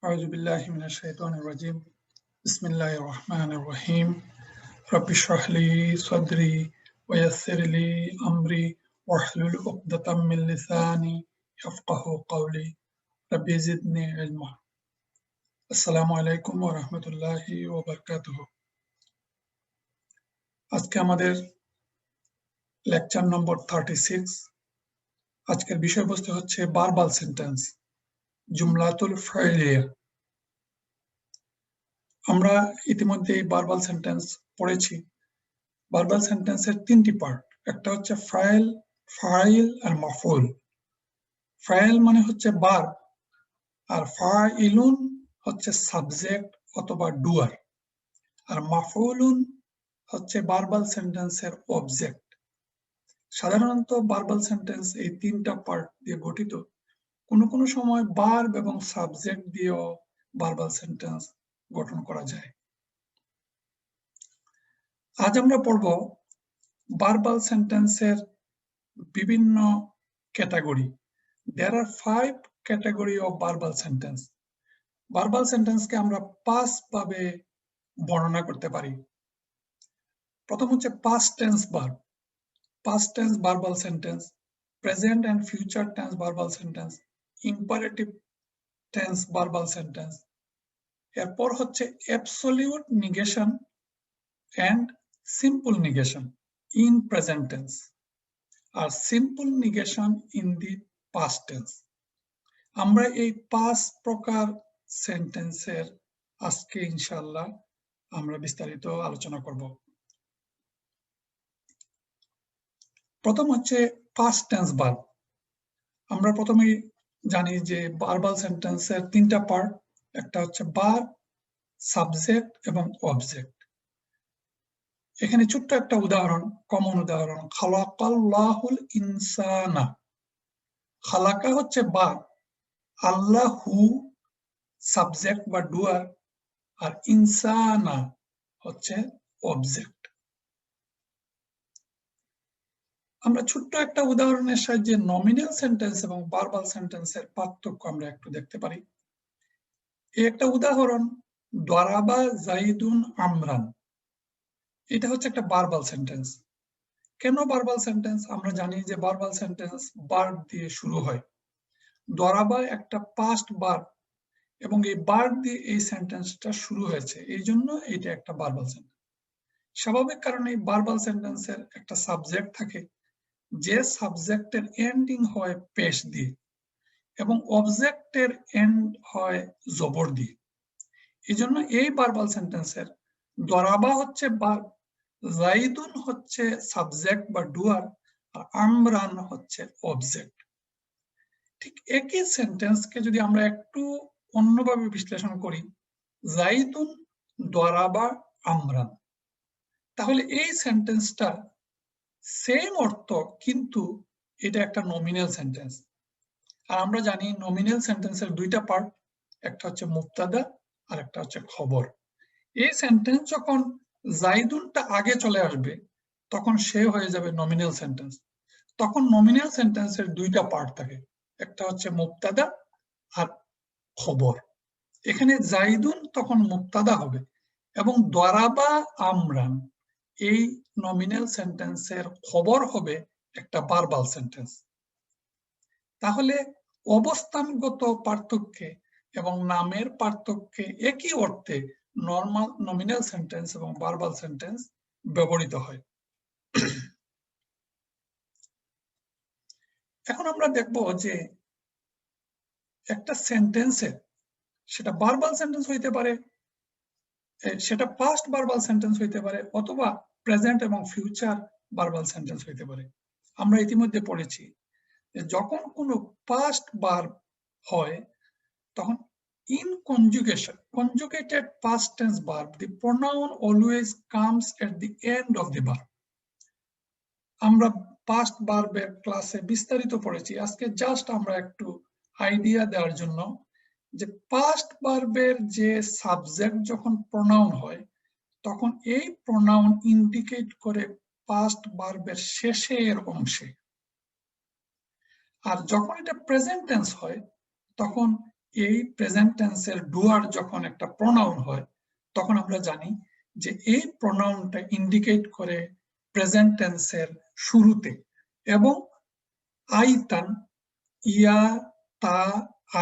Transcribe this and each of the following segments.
أعوذ بالله من الشيطان الرجيم بسم الله الرحمن الرحيم رب اشرح لي صدري ويسر لي أمري واحلل عقدة من لساني يفقه قولي رب زدني علما السلام عليكم ورحمة الله وبركاته আজকে আমাদের lecture number 36 আজকের বিষয়বস্তু হচ্ছে ভার্বাল সেন্টেন্স জুমলাতুল ফাইলিয়া আমরা ইতিমধ্যে ভার্বাল সেন্টেন্স পড়েছি ভার্বাল সেন্টেন্সের তিনটি পার্ট একটা হচ্ছে ফাইল ফাইল আর মাফউল ফাইল মানে হচ্ছে ভার্ব আর ফাইলুন হচ্ছে সাবজেক্ট অথবা ডুয়ার আর মাফউলুন হচ্ছে ভার্বাল সেন্টেন্সের অবজেক্ট সাধারণত ভার্বাল সেন্টেন্স এই তিনটা পার্ট দিয়ে গঠিত কোনো কোনো সময় ভার্ব এবং সাবজেক্ট দিয়েও ভার্বাল সেন্টেন্স গঠন করা যায় আজ আমরা পড়ব ভার্বাল সেন্টেন্সের বিভিন্ন category there are 5 category of verbal sentence verbal সেন্টেন্সকে আমরা 5 ভাবে বর্ণনা করতে পারি প্রথম হচ্ছে past tense verb past tense verbal sentence present and future tense verbal sentence imperative tense verbal sentence এরপর হচ্ছে absolute negation and simple negation in present tense R simple negation in the past tense আমরা এই 5 প্রকার সেন্টেন্সের আজকে ইনশাআল্লাহ আমরা বিস্তারিত আলোচনা করব প্রথম হচ্ছে past tense verb আমরা প্রথমেই জানি যে ভার্বাল সেন্টেন্সের তিনটা পার্ট একটা হচ্ছে ভার্ব সাবজেক্ট এবং অবজেক্ট এখানে ছোট্ট একটা উদাহরণ কমন উদাহরণ খালাকাল্লাহুল ইনসানা খালাকা হচ্ছে ভার্ব আল্লাহু সাবজেক্ট বা ডুয়ার আর ইনসানা হচ্ছে অবজেক্ট আমরা ছোট্ট একটা উদাহরণের সাহায্যে নমিনাল সেন্টেন্স এবং ভার্বাল সেন্টেন্সের পার্থক্য আমরা একটু দেখতে পারি এই একটা উদাহরণ দরাবা জাইদুন আমরান এটা হচ্ছে একটা ভার্বাল সেন্টেন্স কেন ভার্বাল সেন্টেন্স আমরা জানি যে ভার্বাল সেন্টেন্স ভার্ব দিয়ে শুরু হয় দরাবা একটা পাস্ট ভার্ব এবং এই ভার্ব দিয়ে এই সেন্টেন্সটা শুরু হয়েছে এইজন্য এটা একটা ভার্বাল সেন্টেন্স স্বাভাবিক কারণে ভার্বাল সেন্টেন্সের একটা সাবজেক্ট থাকে যে সাবজেক্টের এন্ডিং হয় পেশ দিয়ে এবং অবজেক্টের এন্ড হয় জবর দিয়ে এইজন্য এই ভার্বাল সেন্টেন্সের দরাবা হচ্ছে ভার্ব জাইদুন হচ্ছে সাবজেক্ট বা ডুয়ার আর আমরান হচ্ছে অবজেক্ট ঠিক একই সেন্টেন্সকে যদি আমরা একটু অন্যভাবে বিশ্লেষণ করি জাইদুন দরাবা আমরান তাহলে এই সেন্টেন্সটা সেম অর্থ কিন্তু এটা একটা নমিনাল সেন্টেন্স আর আমরা জানি নমিনাল সেন্টেন্সের দুইটা পার্ট একটা হচ্ছে মুবতাদা আর একটা হচ্ছে খবর এই সেন্টেন্স যখন জাইদুনটা আগে চলে আসবে তখন সে হয়ে যাবে নমিনাল সেন্টেন্স তখন নমিনাল সেন্টেন্সের দুইটা পার্ট থাকে একটা হচ্ছে মুবতাদা আর খবর এখানে জাইদুন তখন মুবতাদা হবে এবং দরাবা আমরান এই নমিনাল সেন্টেন্সের খবর হবে একটা ভার্বাল সেন্টেন্স তাহলে অবস্থানগত পার্থক্যে এবং নামের পার্থক্যে একই অর্থে নরমাল নমিনাল সেন্টেন্স এবং ভার্বাল সেন্টেন্স ব্যবহৃত হয় এখন আমরা দেখব যে একটা সেন্টেন্সে সেটা ভার্বাল সেন্টেন্স হইতে পারে সেটা পাস্ট ভার্বাল সেন্টেন্স হইতে পারে অথবা প্রেজেন্ট এবং ফিউচার ভার্বাল সেন্টেন্স হইতে পারে আমরা ইতিমধ্যে পড়েছি যে যখন কোনো পাস্ট ভার্ব হয় তখন in conjugated past tense verb the pronoun always comes at the end of the verb আমরা past verb এর ক্লাসে বিস্তারিত পড়েছি আজকে জাস্ট আমরা একটু আইডিয়া দেওয়ার জন্য যে past verb এর যে সাবজেক্ট যখন প্রোনাউন হয় তখন এই প্রোনাউন ইন্ডিকেট করে past verb এর শেষের অংশে আর যখন এটা প্রেজেন্ট টেন্স হয় তখন এই প্রেজেন্ট টেন্সের ডুয়ার যখন একটা প্রোনাউন হয় তখন আমরা জানি যে এই প্রোনাউনটা ইন্ডিকেট করে প্রেজেন্ট টেন্সের শুরুতে এবং আইতান, ইয়া, তা,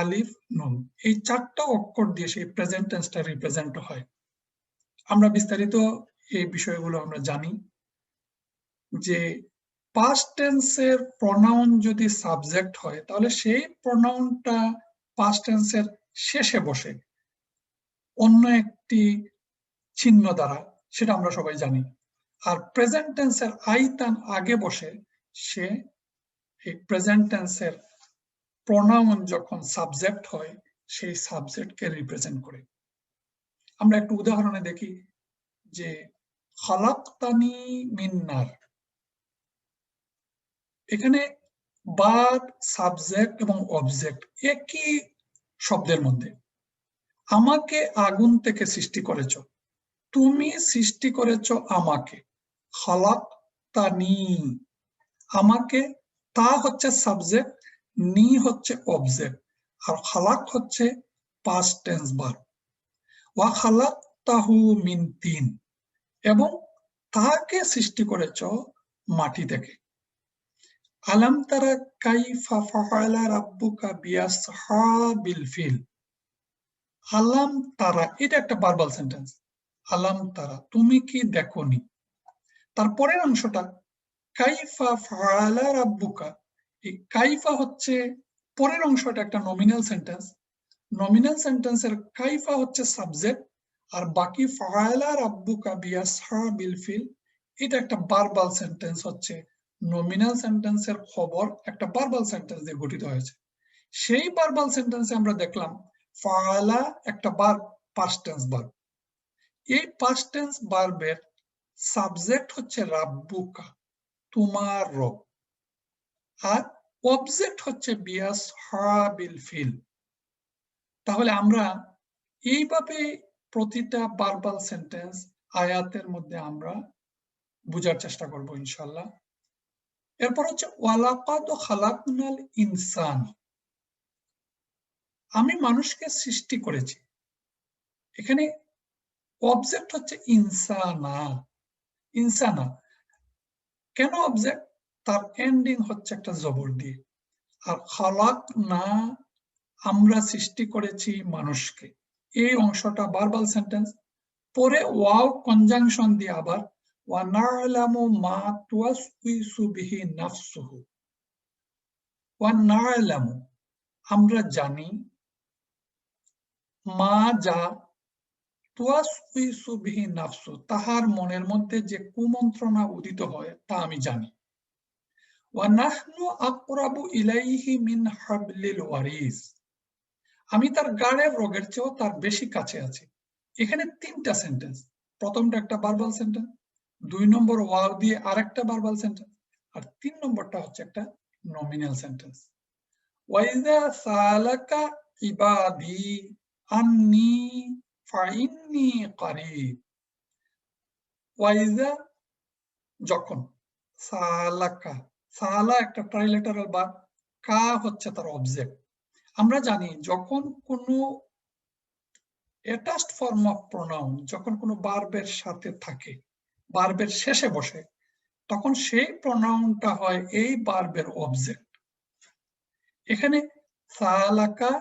আলিফ, নুন এই 4টা অক্ষর দিয়ে সেই প্রেজেন্ট টেন্সটা রিপ্রেজেন্ট হয়। আমরা বিস্তারিত এই বিষয়গুলো আমরা জানি যে পাস্ট টেন্সের প্রোনাউন যদি সাবজেক্ট হয় তাহলে সেই প্রোনাউনটা পাস্ট টেন্সের শেষে বসে অন্য একটি চিহ্ন দ্বারা, সেটা আমরা সবাই জানি। আর প্রেজেন্ট টেন্সের আইতান আগে বসে সে এই প্রেজেন্ট টেন্সের প্রোনাউন যখন সাবজেক্ট হয় সেই সাবজেক্টকে রিপ্রেজেন্ট করে। আমরা একটু উদাহরণে দেখি যে খালাকতানি মিন নার, এখানে ভার্ব, সাবজেক্ট এবং অবজেক্ট একই শব্দের মধ্যে। আমাকে আগুন থেকে সৃষ্টি করেছ, তুমি সৃষ্টি করেছ আমাকে। খালাকতানি, আমাকে, তা হচ্ছে সাবজেক্ট, নি হচ্ছে অবজেক্ট, আর খালাক হচ্ছে পাস্ট টেন্স ভার্ব। ওয়া খালাকতাহু মিন তিন, এবং তাকে সৃষ্টি করেছ মাটি থেকে। আলাম তারা কাইফা ফাআলা রাব্বুকা বিআসহাবিল ফিল। আলাম তারা, এটা একটা ভার্বাল সেন্টেন্স। আলাম তারা, তুমি কি দেখোনি। তারপরের অংশটা কাইফা ফাআলা রাব্বুকা, এই কাইফা হচ্ছে পরের অংশটা একটা নমিনাল সেন্টেন্স। নমিনাল সেন্টেন্সের কাইফা হচ্ছে সাবজেক্ট, আর বাকি ফাআলা রাব্বুকা বিআসহাবিল ফিল এটা একটা ভার্বাল সেন্টেন্স, হচ্ছে নমিনাল সেন্টেন্সের খবর একটা ভার্বাল সেন্টেন্স দিয়ে গঠিত হয়েছে। সেই ভার্বাল সেন্টেন্সে আমরা দেখলাম ফাআলা একটা ভার্ব, পাস্ট টেন্স ভার্ব। এই পাস্ট টেন্স ভার্বের সাবজেক্ট হচ্ছে রাব্বুকা, তোমার রব, আর অবজেক্ট হচ্ছে বিআসহাবিল ফিল। তাহলে আমরা এইভাবে প্রতিটা ভার্বাল সেন্টেন্স আয়াতের মধ্যে আমরা বুঝার চেষ্টা করব ইনশাআল্লাহ। এরপর হচ্ছে ওয়ালাকাদ খালাকনাল ইনসান, আমি মানুষকে সৃষ্টি করেছি। এখানে অবজেক্ট হচ্ছে ইনসানা। ইনসানা কেন অবজেক্ট? তার এন্ডিং হচ্ছে একটা জবর দিয়ে। আর খালাকনা, আমরা সৃষ্টি করেছি মানুষকে, এই অংশটা ভার্বাল সেন্টেন্স। পরে ওয়াও কনজাংশন দিয়ে আবার ওয়া না'লামু মা তুওয়াসউইসু বিহি নাফসুহু। ওয়া না'লামু, আমরা জানি, মা যা, তুওয়াসউইসু বিহি নাফসু, তাহার মনের মধ্যে যে কুমন্ত্রণা উদিত হয় তা আমি জানি। ওয়া নাহনু আকরাবু ইলাইহি মিন হাবলিল ওয়ারিস, আমি তার গাড়ের রোগের চেয়েও তার বেশি কাছে আছি। এখানে 3টা সেন্টেন্স। প্রথমটা একটা ভার্বাল সেন্টেন্স, 2 নম্বর ওয়াও দিয়ে আরেকটা ভার্বাল সেন্টেন্স, আর 3 নম্বরটা হচ্ছে একটা নমিনাল সেন্টেন্স। ওয়াইযা সালাকা ইবাদি আন্নি ফাইন্নি কারীব। ওয়াইযা যখন, সালাকা, সালা একটা ট্রাইলেটারাল ভার্ব, কা হচ্ছে তার অবজেক্ট। আমরা জানি যখন কোনো অ্যাটাচড ফর্ম অফ প্রোনাউন যখন কোনো ভার্বের সাথে থাকে, ভার্বের শেষে বসে, তখন সেই প্রোনাউনটা হয় এই ভার্বের অবজেক্ট। এখানে সালাকা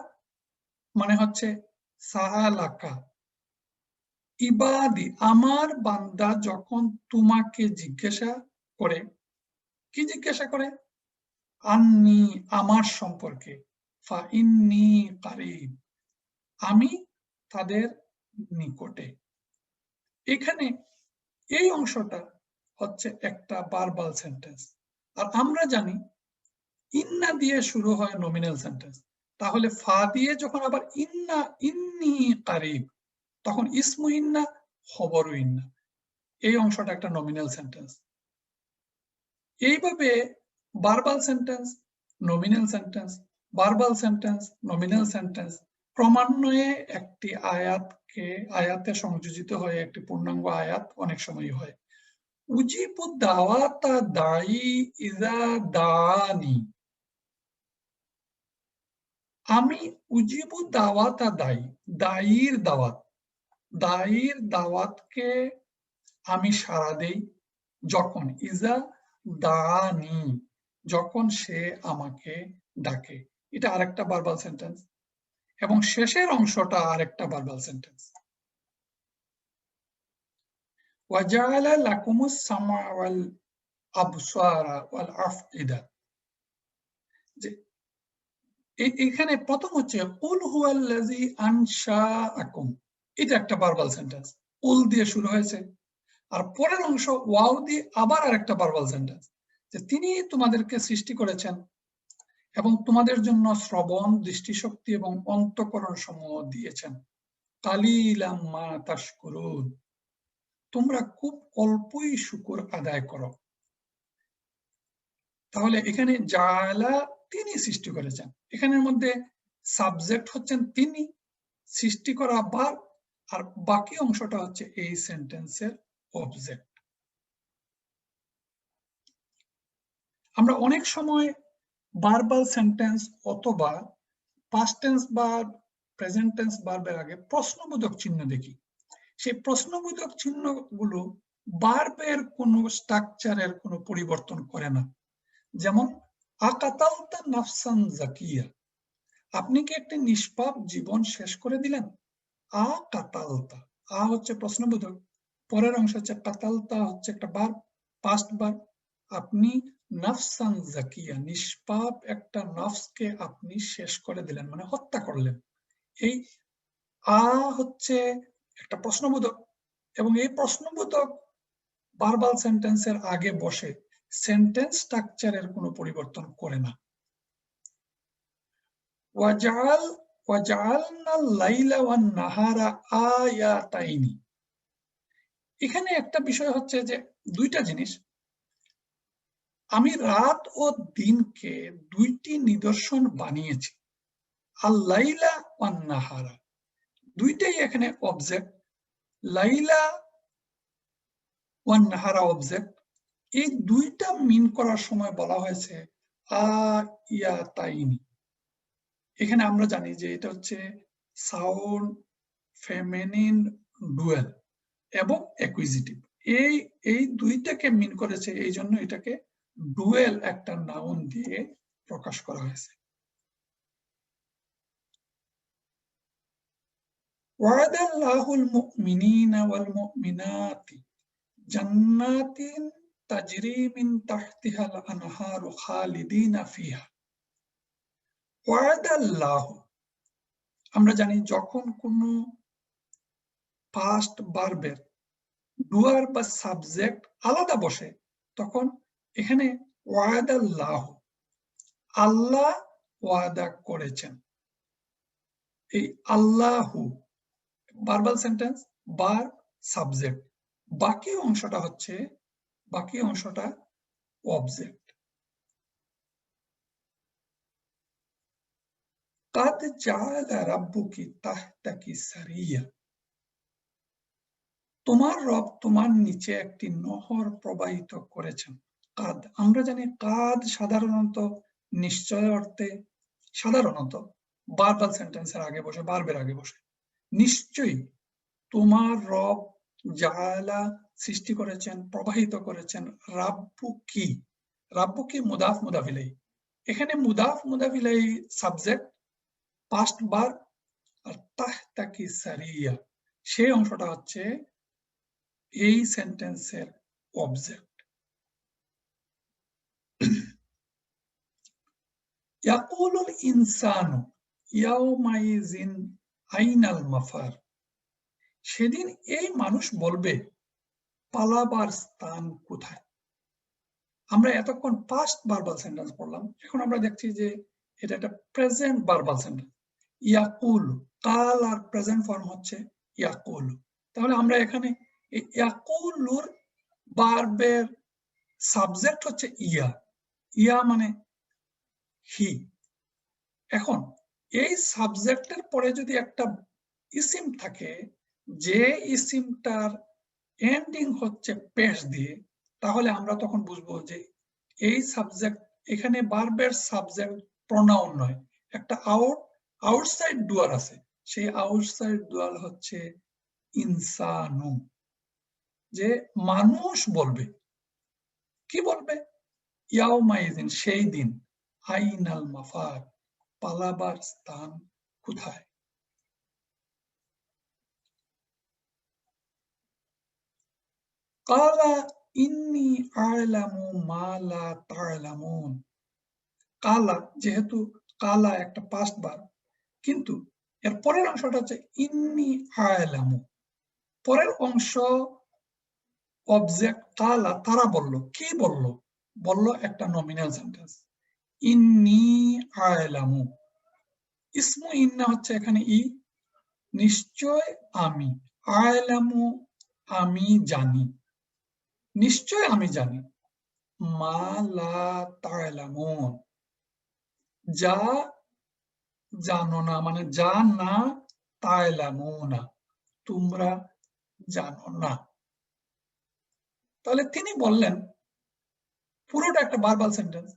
মানে হচ্ছে সালাকা ইবাদি, আমার বান্দা যখন তোমাকে জিজ্ঞাসা করে, কি জিজ্ঞাসা করে? আন্নি, আমার সম্পর্কে, ফাইন্নি কারীব, আমি তাদের নিকটে। এখানে এই অংশটা হচ্ছে একটা ভার্বাল সেন্টেন্স। আর আমরা জানি ইন্না দিয়ে শুরু হয় নমিনাল সেন্টেন্স, তাহলে ফা দিয়ে যখন আবার ইন্না, ইন্নি কারীব, তখন ইসমু ইন্না, খবরু ইন্না, এই অংশটা একটা নমিনাল সেন্টেন্স। এইভাবে verbal sentence, nominal sentence, verbal sentence, nominal sentence ক্রমান্বয়ে একটি আয়াতে সংযোজিত হয়ে একটি পূর্ণাঙ্গ আয়াত অনেক সময় হয়। উজিবু দাওয়াতা দাঈ ইযা দাআনি, আমি উজিবু দাওয়াতা দায়ী, দায়ীর দাওয়াত, দায়ীর দাওয়াতকে আমি সাড়া দেই যখন ইজা দানি, যখন সে আমাকে ডাকে। এটা আরেকটা ভার্বাল সেন্টেন্স এবং শেষের অংশটা আরেকটা ভার্বাল সেন্টেন্স। ওয়াজাআলা লাকুমুস সামআ ওয়াল আবসারা ওয়াল আফইদা, যে এখানে প্রথম হচ্ছে কুল হুয়াল্লাযী আনশাআকুম, এটা একটা ভার্বাল সেন্টেন্স, কুল দিয়ে শুরু হয়েছে, আর পরের অংশ ওয়াও দিয়ে আবার আরেকটা ভার্বাল সেন্টেন্স, যে তিনি তোমাদেরকে সৃষ্টি করেছেন এবং তোমাদের জন্য শ্রবণ, দৃষ্টিশক্তি এবং অন্তঃকরণ সমূহ দিয়েছেন। কালিলাম মা তাশকুরুন, তোমরা খুব অল্পই শুকর আদায় করো। তাহলে এখানে জাআলা, তিনি সৃষ্টি করেছেন, এখানের মধ্যে সাবজেক্ট হচ্ছেন তিনি, সৃষ্টি করা ভার্ব, আর বাকি অংশটা হচ্ছে এই সেন্টেন্সের অবজেক্ট। আমরা অনেক সময় ভার্বাল সেন্টেন্স অথবা পাস্ট টেন্স বা প্রেজেন্ট টেন্স ভার্বের আগে প্রশ্নবোধক চিহ্ন দেখি। সেই প্রশ্নবোধক চিহ্নগুলো ভার্বের কোনো স্ট্রাকচারের কোনো পরিবর্তন করে না। যেমন আকাতালতা নাফসান জাকিয়া, আপনি কি একটি নিষ্পাপ জীবন শেষ করে দিলেন? আকাতালতা, আ হচ্ছে প্রশ্নবোধক, পরের অংশ হচ্ছে কাতালতা, হচ্ছে একটা ভার্ব, পাস্ট ভার্ব। আপনি নাফসান জাকিয়া, নিষ্পাপ একটা নফসকে আপনি শেষ করে দিলেন, মানে হত্যা করলেন। এই আ হচ্ছে একটা প্রশ্নবোধক এবং এই প্রশ্নবোধক ভার্বাল সেন্টেন্সের আগে বসে সেন্টেন্স স্ট্রাকচারের কোনো পরিবর্তন করে না। ওয়াজআলনাল লাইলা ওয়ান নাহারা আয়াতাইনি, এখানে একটা বিষয় হচ্ছে যে দুইটা জিনিস, আমি রাত ও দিনকে দুইটি নিদর্শন বানিয়েছি। আল লাইলা ওয়ান নাহারা, দুইটাই এখানে অবজেক্ট, লাইলা ওয়ান নাহারা অবজেক্ট। এই দুইটা মিন করার সময় বলা হয়েছে আয়াতাইনি। এখানে আমরা জানি যে এটা হচ্ছে সাউন্ড, ফেমিনিন, ডুয়েল এবং অ্যাকুইজিটিভ, এই দুইটাকে মিন করেছে, এই জন্য এটাকে ডুয়েল একটা নাউন দিয়ে প্রকাশ করা হয়েছে। ওয়াদাল্লাহুল মুমিনিনা ওয়াল মুমিনাতি জান্নাতিন তাজরি মিন তাহতিহাল আনহারু খালিদিনা ফিহা। ওয়াদাল্লাহু, আমরা জানি যখন কোনো পাস্ট ভার্বের ডুয়ার বা সাবজেক্ট আলাদা বসে তখন এখানে ওয়াদাল্লাহু, আল্লাহ ওয়াদা করেছেন। এই আল্লাহু ভার্বাল সেন্টেন্স, ভার্ব, সাবজেক্ট, বাকি অংশটা অবজেক্ট। কাদ জাআলা রাব্বুকি তাহতাকি সারিয়া, তোমার রব তোমার নিচে একটি নহর প্রবাহিত করেছেন। কাদ, আমরা জানি কাদ সাধারণত নিশ্চয় অর্থে, সাধারণত ভার্বাল সেন্টেন্সের আগে বসে, ভার্বের আগে বসে। নিশ্চয়ই তোমার রব জাআলা সৃষ্টি করেছেন, প্রবাহিত করেছেন। রাব্বুকি, রাব্বুকি মুদাফ মুদাফ ইলাইহি, এখানে মুদাফ মুদাফ ইলাইহি সাবজেক্ট, পাস্ট ভার্ব, আর তাহতাকি সারিয়া সেই অংশটা হচ্ছে এই সেন্টেন্সের অবজেক্ট। ইয়াকুলুল ইনসানু ইয়াউমাইযিন আইনাল মাফার, সেদিন এই মানুষ বলবে পালাবার স্থান কোথায়। আমরা এতক্ষণ পাস্ট ভার্বাল সেন্টেন্স পড়লাম, এখন আমরা দেখছি যে এটা একটা প্রেজেন্ট ভার্বাল সেন্টেন্স। ইয়াকুল, কাল আর প্রেজেন্ট ফর্ম হচ্ছে ইয়াকুল। তাহলে আমরা এখানে এই ইয়াকুলুর ভার্বের সাবজেক্ট হচ্ছে ইয়া, ইয়া মানে হি। এখন এই সাবজেক্টের পরে যদি একটা ইসিম থাকে, যে ইসিমটার এন্ডিং হচ্ছে পেশ দিয়ে, তাহলে আমরা তখন বুঝবো যে এই সাবজেক্ট, এখানে ভার্বের সাবজেক্ট প্রোনাউন নয়, একটা আউট আউটসাইড ডুয়ার আছে, সেই আউটসাইড ডুয়ার হচ্ছে ইনসানু, যে মানুষ বলবে। কি বলবে? ইয়াউমাইযিন, সেই দিন। আইনাল মাফার, পালাবার স্থান কোথায়? কালা ইন্নী আ'লামু মা লা তা'লামুন। কালা, যেহেতু কালা একটা পাস্ট ভার্ব, কিন্তু এর পরের অংশটা হচ্ছে ইন্নী আ'লামু। পরের অংশ অবজেক্ট কালা, তারা বলল। কি বলল? বলল একটা নমিনাল সেন্টেন্স, ইন্নী আ'লামু। ইসমু ইন্না হচ্ছে এখানে ই, নিশ্চয় আমি, আ'লামু আমি জানি, নিশ্চয় আমি জানি। মা লা তা'লামুন, যা জানো না, মানে যা না তা'লামুনা, তোমরা জানো না। তাহলে তিনি বললেন, পুরোটা একটা ভার্বাল সেন্টেন্স,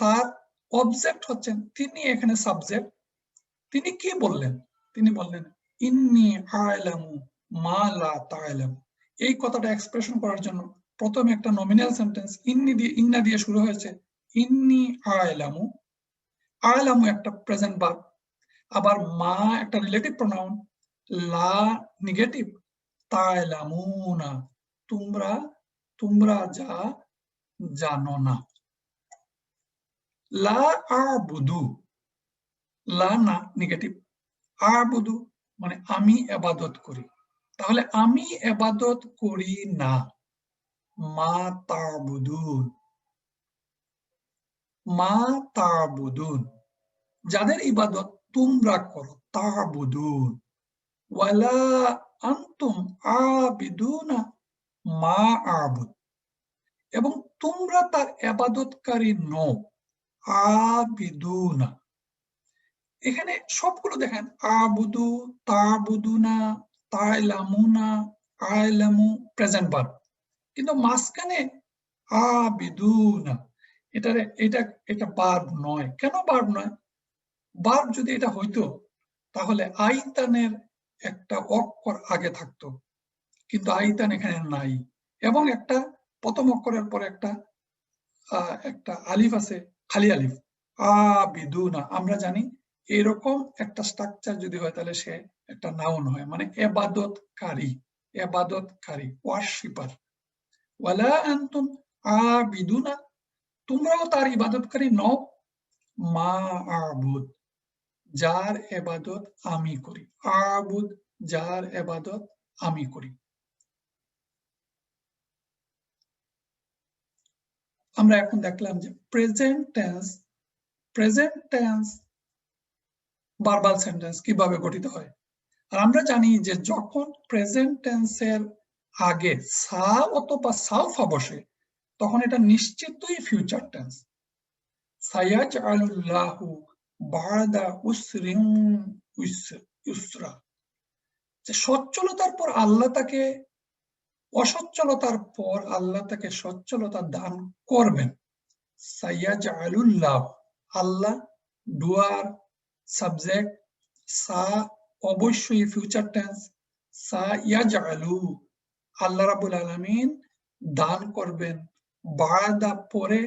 তার অবজেক্ট হচ্ছেন তিনি, এখানে সাবজেক্ট। তিনি কি বললেন? তিনি বললেন ইন্নী আ'লামু মা লা তা'লামু। এই কথাটা এক্সপ্রেশন করার জন্য প্রথমে একটা নমিনাল সেন্টেন্স ইন্না দিয়ে শুরু হয়েছে, ইন্নী আ'লামু। আ'লামু একটা প্রেজেন্ট ভার্ব, আবার মা একটা রিলেটিভ প্রোনাউন, লা নেগেটিভ, তা'লামুনা তোমরা, তোমরা যা জানো না। লা আ'বুদু, লা না নেগেটিভ, আ'বুদু মানে আমি ইবাদত করি। তাহলে আমি ইবাদত করি না, মা তা'বুদুন, মা তা'বুদুন যাদের ইবাদত তোমরা করো, তা'বুদুন। ওয়ালা আনতুম আবিদুনা মা আ'বুদ, এবং তোমরা তার ইবাদতকারী নও, আবিদুনা। এখানে সবগুলো দেখেন, আবুদু, তা'বুদুনা, তা'লামুনা, আ'লামু প্রেজেন্ট ভার্ব, কিন্তু মাঝখানে আবিদুনা, এটা ভার্ব নয়। কেন ভার্ব নয়? ভার্ব যদি এটা হইতো তাহলে আইতানের একটা অক্ষর আগে থাকতো, কিন্তু আইতান এখানে নাই, এবং একটা প্রথম অক্ষরের পরে একটা আলিফ আছে, খালি আলিফ, আবিদুনা। আমরা জানি এরকম একটা স্ট্রাকচার যদি হয় তাহলে সে একটা নাউন হয়, মানে ইবাদতকারী, ইবাদতকারী, ওয়ার্শিপার। ওয়ালা আনতুম আবিদুনা, তোমরাও তার ইবাদতকারী নও, মা আ'বুদ, যার ইবাদত আমি করি, আ'বুদ যার ইবাদত আমি করি। আমরা এখন দেখলাম যে প্রেজেন্ট টেন্স ভার্বাল সেন্টেন্স কিভাবে গঠিত হয়। আর আমরা জানি যে যখন প্রেজেন্ট টেন্সের আগে সা অথবা সাউফা বসে, তখন এটা নিশ্চিতই ফিউচার টেন্স। সায়াজআলুল্লাহু বা'দা উসরিন ইউসরা, যে সচ্ছলতার পর আল্লাহ তাকে, অসচ্ছলতার পর আল্লাহ তাকে সচ্ছলতা দান করবেন। সায়াজআলুল্লাহ, আল্লাহ ডুয়ার, সাবজেক্ট, সা অবশ্যই ফিউচার টেন্স, সায়াজআলু আল্লাহ রাব্বুল আলামিন দান করবেন, বা'দা পরে,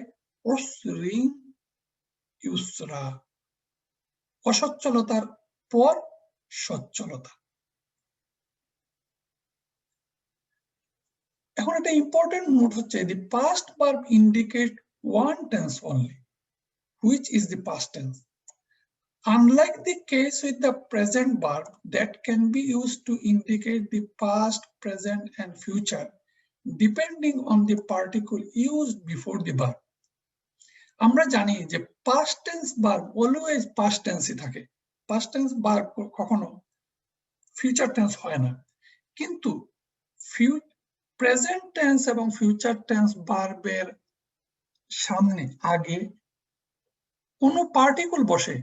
উসরিন ইউসরা অসচ্ছলতার পর সচ্ছলতা। এখন একটা ইম্পর্টেন্ট নোট হচ্ছে, the past verb indicate one tense only, which is the past tense. Unlike the case with the present verb that can be used to indicate the past, present and future depending on the particle used before the verb. আমরা জানি যে past tense verb always past tense থাকে, past tense verb কখনো future tense হয় না, কিন্তু present tense এবং future tense ভার্বের সামনে আগে কোন পার্টিকুল বসে,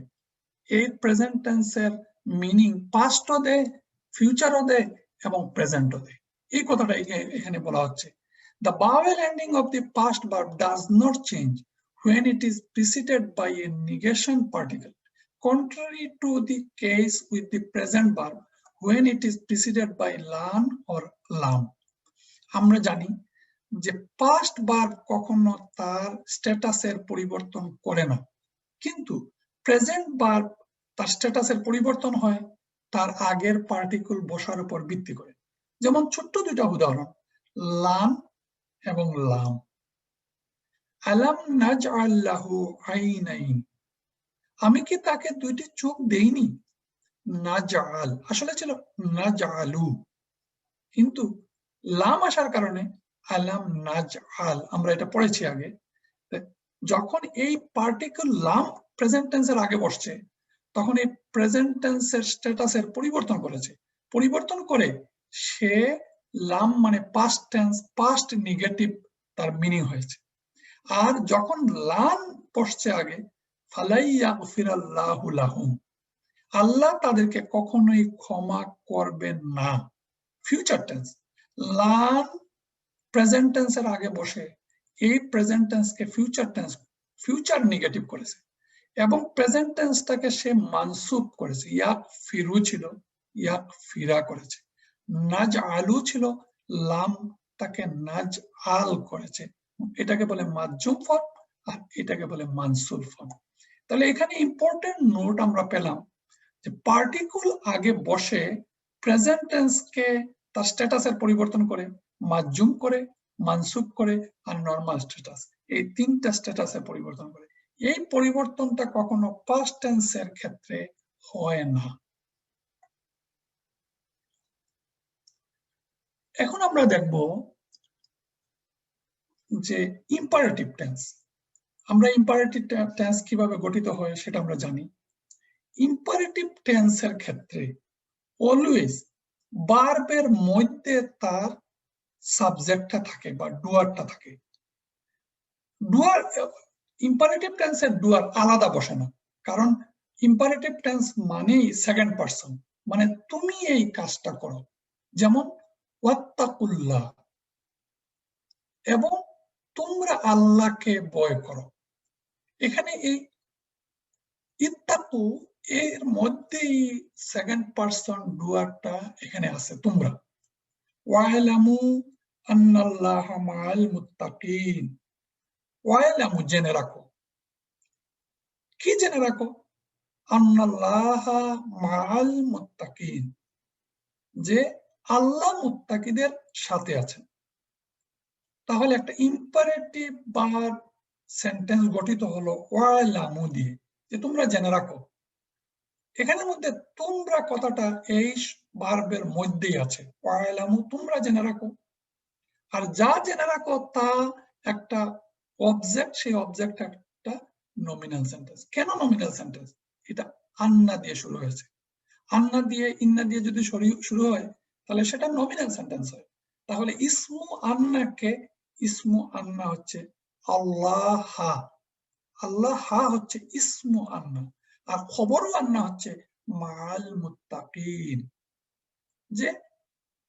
এই প্রেজেন্ট টেন্সের মিনিং পাস্টও দেয়, ফিউচারও দেয় এবং প্রেজেন্টও দেয়। এই কথাটা এখানে বলা হচ্ছে। The vowel ending of the past verb does not change when it is preceded by a negation particle. contrary to the case with the present verb when it is preceded by lan or lam. আমরা জানি যে past verb কখনো তার স্ট্যাটাসের পরিবর্তন করে না, কিন্তু প্রেজেন্ট ভার্ব তার স্ট্যাটাসের পরিবর্তন হয় তার আগের পার্টিকুল বসার উপর ভিত্তি করে। যেমন ছোট্ট দুইটা উদাহরণ, লান এবং লাম। আলাম নাজআল লাহু আইনাইন, আমি কি তাকে দুইটি চোখ দেইনি? নাজআল আসলে ছিল নাজআলু, কিন্তু লাম আসার কারণে আলাম নাজআল, আমরা এটা পড়েছি আগে। যখন এই পার্টিকুল লাম প্রেজেন্ট টেন্সের আগে বসছে তখন এই প্রেজেন্ট টেন্সের স্ট্যাটাসের পরিবর্তন করেছে, পরিবর্তন করে সে লাম মানে পাস্ট টেন্স, পাস্ট নেগেটিভ তার মিনিং হয়েছে। আর যখন লান বসছে আগে ফালাই ইয়াগফিরাল্লাহু লাহুম, আল্লাহ তাদেরকে কখনোই ক্ষমা করবেন না, ফিউচার টেন্স। লান প্রেজেন্ট টেন্সের আগে বসে এই প্রেজেন্ট টেন্সকে ফিউচার নেগেটিভ করেছে এবং প্রেজেন্ট টেন্সটাকে সে মানসুব করেছে। ইয়াক ফিরু ছিল, ইয়াক ফিরা করেছে। নাজ আলু ছিল, লাম তাকে নাজ আল করেছে। এটাকে বলে মাজ্জুম ফর্ম আর এটাকে বলে মানসুব ফর্ম। তাহলে এখানে ইম্পর্টেন্ট নোট আমরা পেলাম যে পার্টিকুল আগে বসে প্রেজেন্ট টেন্সকে তার স্ট্যাটাসের পরিবর্তন করে, মাজ্জুম করে, মানসুব করে আর নরমাল স্ট্যাটাস, এই তিনটা স্ট্যাটাসের পরিবর্তন করে। এই পরিবর্তনটা কখনো পাস্ট টেন্সের ক্ষেত্রে হয় না। এখন আমরা দেখব যে ইম্পারেটিভ টেন্স। আমরা ইম্পারেটিভ টেন্স কিভাবে গঠিত হয় সেটা আমরা জানি। ইম্পারেটিভ টেন্সের ক্ষেত্রে অলওয়েজ ভার্বের মধ্যে তার সাবজেক্টটা থাকে বা ডুয়ারটা থাকে। ডুয়ার ইম্পারেটিভ টেন্সের ডুয়ার আলাদা বসে না, কারণ ইম্পারেটিভ টেন্স মানেই সেকেন্ড পারসন, মানে তুমি এই কাজটা করো। যেমন ওয়াত্তাকুল্লাহ, এবং তোমরা আল্লাহকে ভয় করো। এখানে এই ইত্তাকু এর মধ্যেই সেকেন্ড পারসন ডুয়ারটা এখানে আছে, তোমরা। ওয়ালামু আন্নাল্লাহা মাআল মুত্তাকিন, ওয়ালামু জেনে রাখো, কি জেনে রাখো? আন্নাল্লাহা মাআল মুত্তাকিন, যে আল্লাহ মুত্তাকিদের সাথে আছেন। তাহলে একটা ইম্পারেটিভ ভার্ব সেন্টেন্স গঠিত হলো ওয়ালামু দিয়ে, যে তোমরা জেনে রাখো। এখানের মধ্যে তোমরা কথাটা এই ভার্বের মধ্যেই আছে, ওয়ালামু তোমরা জেনে রাখো। আর যা জেনে রাখো তা একটা অবজেক্ট, সেই অবজেক্ট একটা নমিনাল সেন্টেন্স। কেন নমিনাল সেন্টেন্স? এটা আন্না দিয়ে শুরু হয়েছে। আন্না দিয়ে ইন্না দিয়ে যদি শুরু হয় তাহলে সেটা নমিনাল সেন্টেন্স হয়। তাহলে ইসমু আন্নাকে, ইসমু আন্না হচ্ছে আল্লাহ, আল্লাহ হচ্ছে ইসমু আন্না, আর খবরও আন্না হচ্ছে মাআল মুত্তাকিন, যে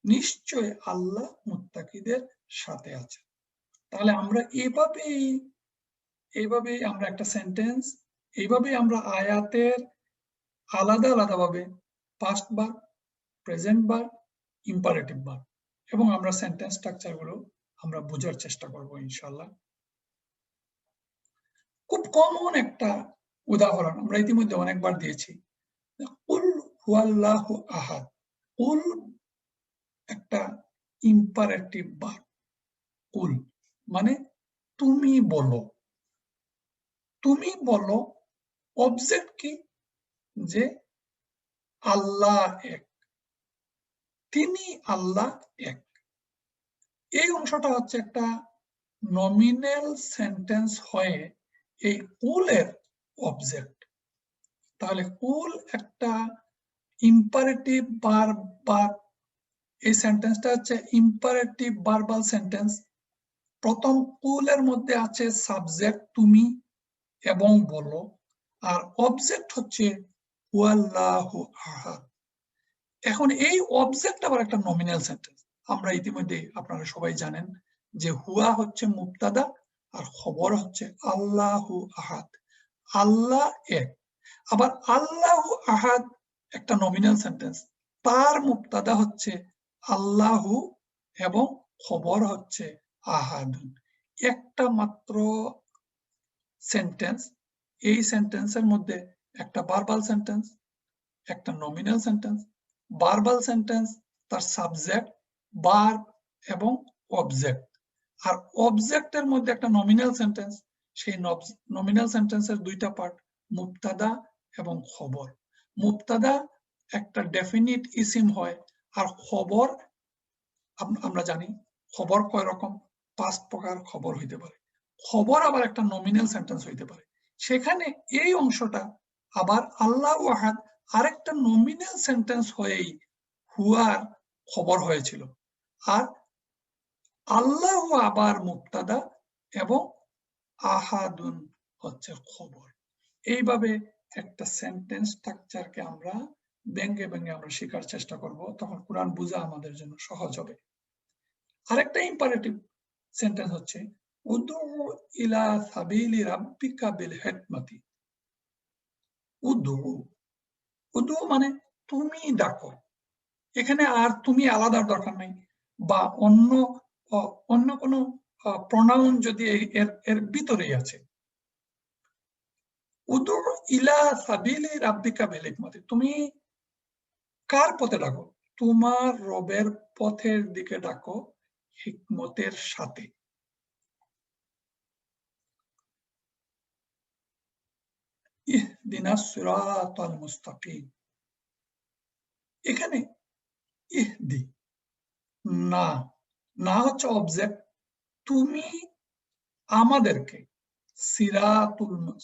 নিশ্চয় আল্লাহ মুত্তাকিদের সাথে আছে। তাহলে আমরা এইভাবেই আমরা একটা সেন্টেন্স, এইভাবেই আমরা আয়াতের আলাদা আলাদা ভাবে past verb, present verb, imperative verb এবং আমরা সেন্টেন্স স্ট্রাকচার গুলো আমরা বোঝার চেষ্টা করব ইনশাআল্লাহ। খুব কমন একটা উদাহরণ আমরা ইতিমধ্যে অনেকবার দিয়েছি, কুল হুয়াল্লাহু আহাদ। কুল একটা ইম্পারেটিভ ভার্ব, কুল মানে তুমি বলো। তুমি বলো অবজেক্ট কি? যে আল্লাহ এক, তিনি আল্লাহ এক। এই অংশটা হচ্ছে একটা নমিনাল সেন্টেন্স হয়ে এই কুলের অবজেক্ট। তাহলে কুল একটা ইম্পারেটিভ ভার্ব, বা এই সেন্টেন্সটা হচ্ছে ইম্পারেটিভ ভার্বাল সেন্টেন্স। প্রথম কুলের মধ্যে আছে সাবজেক্ট তুমি এবং বলো, আর অবজেক্ট হচ্ছে হুয়াল্লাহু আহাদ। এখন এই অবজেক্ট আবার একটা নমিনাল সেন্টেন্স। আমরা ইতিমধ্যে আপনারা সবাই জানেন যে হুয়া হচ্ছে মুবতাদা আর খবর হচ্ছে আল্লাহু আহাদ, আল্লাহ এক। আবার আল্লাহু আহাদ একটা নমিনাল সেন্টেন্স, তার মুবতাদা হচ্ছে আল্লাহু এবং খবর হচ্ছে আহাদুন। একটা মাত্র সেন্টেন্স, এই সেন্টেন্সের মধ্যে একটা ভার্বাল সেন্টেন্স, একটা নমিনাল সেন্টেন্স। ভার্বাল সেন্টেন্স তার সাবজেক্ট, ভার্ব এবং অবজেক্ট, আর অবজেক্টের মধ্যে একটা নমিনাল সেন্টেন্স। সেই নমিনাল সেন্টেন্সের দুইটা পার্ট, মুবতাদা এবং খবর। মুবতাদা একটা ডেফিনিট ইসিম হয়, আর খবর আমরা জানি খবর কয় রকম, 5 প্রকার খবর হইতে পারে। খবর আবার একটা নমিনাল সেন্টেন্স হইতে পারে। সেখানে এই অংশটা আবার আল্লাহু আহাদ আরেকটা নমিনাল সেন্টেন্স হয়েই হুয়ার খবর হয়েছিল, আর আল্লাহু আবার মুবতাদা এবং আহাদুন হচ্ছে খবর। এইভাবে একটা সেন্টেন্স স্ট্রাকচারকে আমরা ব্যঙ্গে ব্যঙ্গে আমরা শেখার চেষ্টা করব, তখন কোরআন বোঝা আমাদের জন্য সহজ হবে। আরেকটা ইম্পারেটিভ সেন্টেন্স হচ্ছে উদু ইলা সাবিলি রাব্বিকা বিল হিকমাতি। উদু, উদু মানে তুমি ডাকো। এখানে আর তুমি আলাদার দরকার নাই, বা অন্য কোনো প্রনাউন যদি এর ভিতরেই আছে। উদু ইলা সাবিলি রাব্বিকা বিল হিকমাতি, তুমি কার পথে ডাকো? তোমার রবের পথের দিকে ডাকো হিকমতের সাথে। ইহদিনাস সিরাতাল মুস্তাকিম, এখানে ইহদি না, না হচ্ছে অবজেক্ট, তুমি আমাদেরকে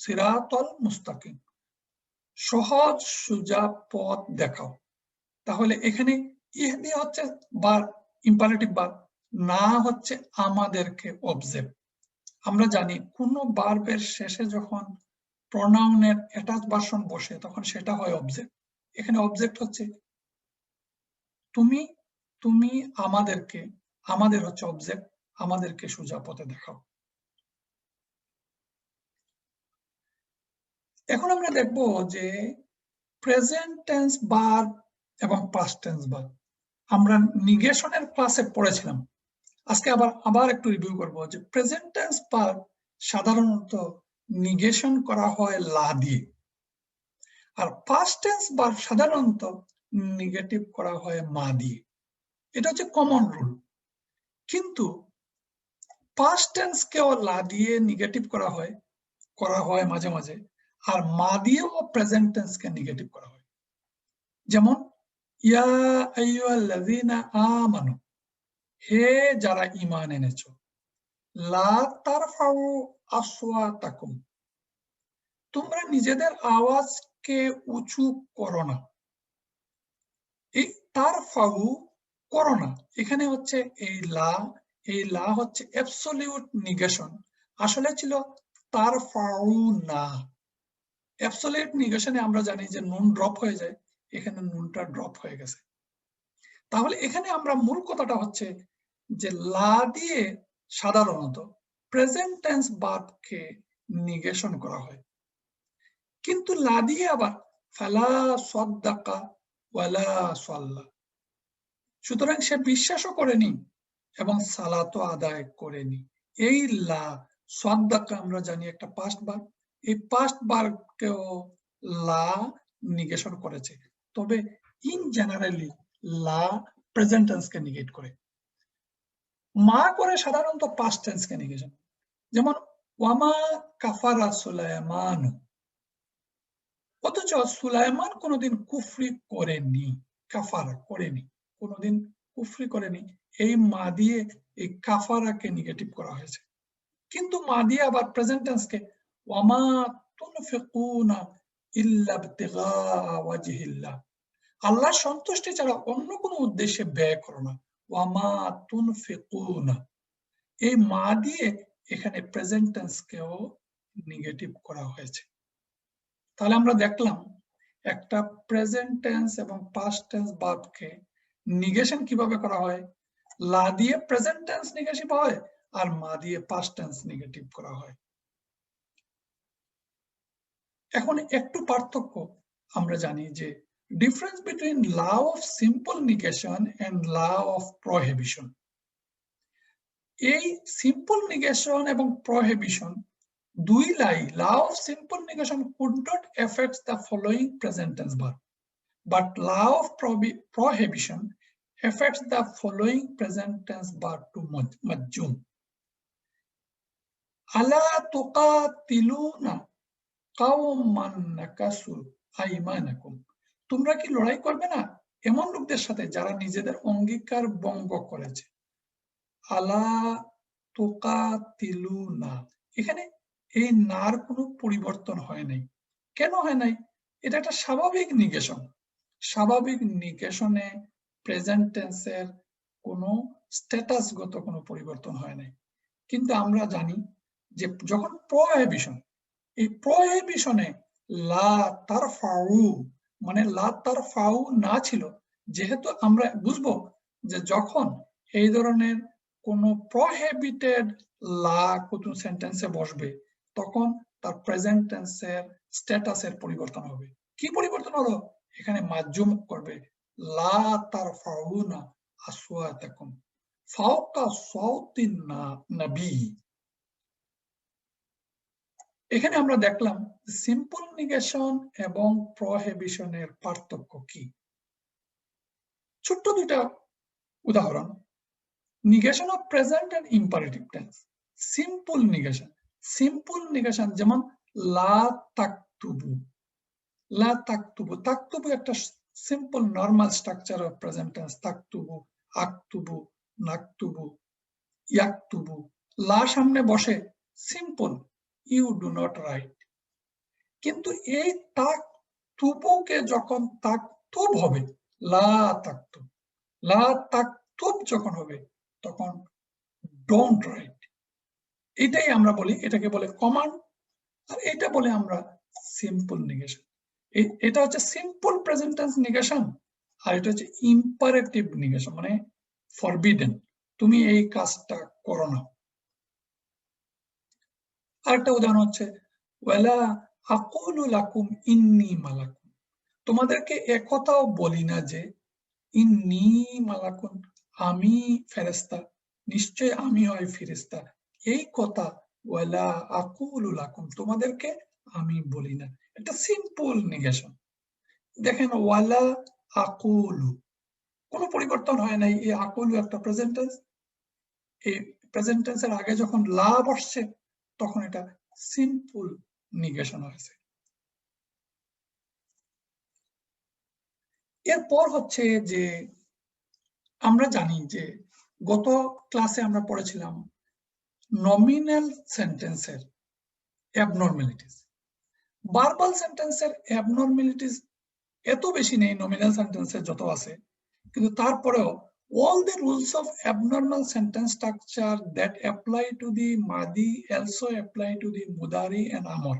সিরাতুল মুস্তাকিম, সহজ সোজা পথ দেখাও। তাহলে এখানে ইহদি হচ্ছে বার, ইম্পারেটিভ বার, না হচ্ছে আমাদেরকে অবজেক্ট। আমরা জানি কোন ভার্বের শেষে যখন প্রনাউনের অ্যাটাচ ভার্সন বসে তখন সেটা হয় অবজেক্ট। এখানে অবজেক্ট হচ্ছে তুমি, তুমি আমাদেরকে, আমাদের হচ্ছে অবজেক্ট, আমাদেরকে সোজা পথে দেখাও। এখন আমরা দেখব যে প্রেজেন্ট টেন্স ভার্ব এবং পাস্ট টেন্স ভার্ব আমরা নিগেশনের ক্লাসে পড়েছিলাম। আজকে আবার একটু রিভিউ করব যে প্রেজেন্ট টেন্স ভার্ব সাধারণত নিগেশন করা হয় লা দিয়ে, আর পাস্ট টেন্স ভার্ব সাধারণত নেগেটিভ করা হয় মা দিয়ে। এটা হচ্ছে কমন রুল। কিন্তু পাস্ট টেন্স কেও লা দিয়ে নেগেটিভ করা হয় মাঝে মাঝে, আর মা দিয়েও প্রেজেন্ট টেন্স কে নেগেটিভ করা হয়। যেমন ইয়া আইয়ুহাল্লাযীনা আমানু, হে যারা ঈমান এনেছো, লা তারফাউ আসওয়াতাকুম, তোমরা নিজেদের আওয়াজকে উঁচু করো না। এই তারফাউ করো না, এখানে হচ্ছে এই লা হচ্ছে অ্যাবসলিউট নিগেশন, আসলে ছিল তারফাউ না। অ্যাবসলিউট নিগেশনে আমরা জানি যে নুন ড্রপ হয়ে যায়, এখানে নুনটা ড্রপ হয়ে গেছে। তাহলে এখানে আমরা মূল কথাটা হচ্ছে যে লা দিয়ে সাধারণত প্রেজেন্ট টেন্স ভার্বকে নিগেশন করা হয়, কিন্তু লা দিয়ে আবার ফালা সাদ্দাকা ওয়ালা সাল্লা, সুতরাং সে বিশ্বাসও করেনি এবং সালাতও আদায় করেনি। এই লা সাদ্দাকা আমরা জানি একটা পাস্ট ভার্ব, এই পাস্ট ভার্বকেও লা নিগেশন করেছে, তবে ইন জেনারেলি লা প্রেজেন্ট টেন্সকে নিগেট করে। মা করে সাধারণত পাস্ট টেন্সকে নিগেশন, যেমন ওয়ামা কাফারা সুলাইমান, অথচ সুলাইমান কোনোদিন কুফরি করেনি, কাফারা করেনি, কোনোদিন কুফরি করেনি। এই মা দিয়ে এই কাফারাকে নেগেটিভ করা হয়েছে, কিন্তু মা দিয়ে আবার প্রেজেন্ট টেন্সকে ওয়ামা তুনফিকুনা ইল্লা ইবতিগা ওয়াজহিল্লাহ, আল্লাহর সন্তুষ্টি ছাড়া অন্য কোনো উদ্দেশ্যে ব্যয় করো না। ওয়ামা তুনফিকুনা, এই মা দিয়ে এখানে প্রেজেন্ট টেন্সকেও নেগেটিভ করা হয়েছে। তাহলে আমরা দেখলাম একটা প্রেজেন্ট টেন্স এবং পাস্ট টেন্স ভার্বকে নিগেশন কিভাবে করা হয়। লা দিয়ে প্রেজেন্ট টেন্স নেগেটিভ হয়, আর মা দিয়ে পাস্ট টেন্স নেগেটিভ করা হয়। এখন একটু পার্থক্য আমরা জানি যে difference between law of simple negation and law of prohibition. এই সিম্পল নিগেশন এবং প্রহিবিশন দুই লাই law of simple negation could not affect the following present tense verb, but law of prohibition affects the following present tense verb to majjum. Ala tuqatiluna qawman nakasu aymanakum. তোমরা কি লড়াই করবে না এমন লোকদের সাথে যারা নিজেদের অঙ্গীকার ভঙ্গ করেছে? আলা তুকাতিলুনা, এখানে এই নার কোনো পরিবর্তন হয় নাই। কেন হয় নাই? এটা একটা স্বাভাবিক নিগেশন। স্বাভাবিক নিগেশনে প্রেজেন্ট টেন্সের কোনো স্ট্যাটাসগত কোনো পরিবর্তন হয় নাই। কিন্তু আমরা জানি যে যখন প্রহিবিশন, এই প্রহিবিশনে লা তারফাউ মানে লা তারফাউ না ছিল, যেহেতু আমরা বুঝবো যে যখন এই ধরনের কোন প্রহিবিটেড লা কোন সেন্টেন্সে বসবে তখন তার প্রেজেন্ট টেন্সের স্ট্যাটাসের পরিবর্তন হবে। কি পরিবর্তন হলো? এখানে মাজুম করবে লা তারফাউনা আসওয়াতাকুম ফাওকা সাওতিন নবী। এখানে আমরা দেখলাম সিম্পল নিগেশন এবং প্রহিবিশনের পার্থক্য কি। ছোট্ট দুটা উদাহরণ, negation of present and imperative tense. Simple negation যেমন লা তাকতুবু। লা তাকতুবু, তাকতুবু একটা simple normal structure of present tense. তাকতুবু, আকতুবু, নাকতুবু, ইয়াকতুবু। লা সামনে বসে, simple, you do not write. কিন্তু এই তাকতুবুকে যখন তাকতুব হবে, লা তাকতুব, লা তাকতুব যখন হবে তখন ডোন্ট রাইট। এটাই আমরা বলি, এটাকে বলে কমান্ড, আর এটা বলে আমরা সিম্পল নিগেশন। এটা হচ্ছে সিম্পল প্রেজেন্ট টেন্স নিগেশন, আর এটা হচ্ছে ইম্পারেটিভ নিগেশন, মানে ফরবিডেন, তুমি এই কাজটা করো না। আরেকটা উদাহরণ হচ্ছে ওয়ালা আকুলু লাকুম ইন্নী মালাকুন, তোমাদেরকে একথাও বলি না যে ইন্নী মালাকুন, আমি ফেরেশতা, নিশ্চয় আমি হয় ফেরেশতা, এই কথা ওয়ালা আকুলু লাকুম, তোমাদেরকে আমি বলি না। এটা সিম্পল নিগেশন। দেখেন ওয়ালা আকুলু, কোনো পরিবর্তন হয় নাই। এই আকুলু একটা প্রেজেন্ট টেন্স, এই প্রেজেন্ট টেন্সের আগে যখন লা বসছে তখন এটা সিম্পল নিগেশন হয়েছে। এরপর হচ্ছে যে আমরা জানি যে গত ক্লাসে আমরা পড়েছিলাম নমিনাল সেন্টেন্সের অ্যাবনর্মালিটিস। ভার্বাল সেন্টেন্সের অ্যাবনর্মালিটিস এত বেশি নেই নমিনাল সেন্টেন্সের যত আছে, কিন্তু তারপরেও all the rules of abnormal sentence structure that apply to the madi also apply to the mudari and amar.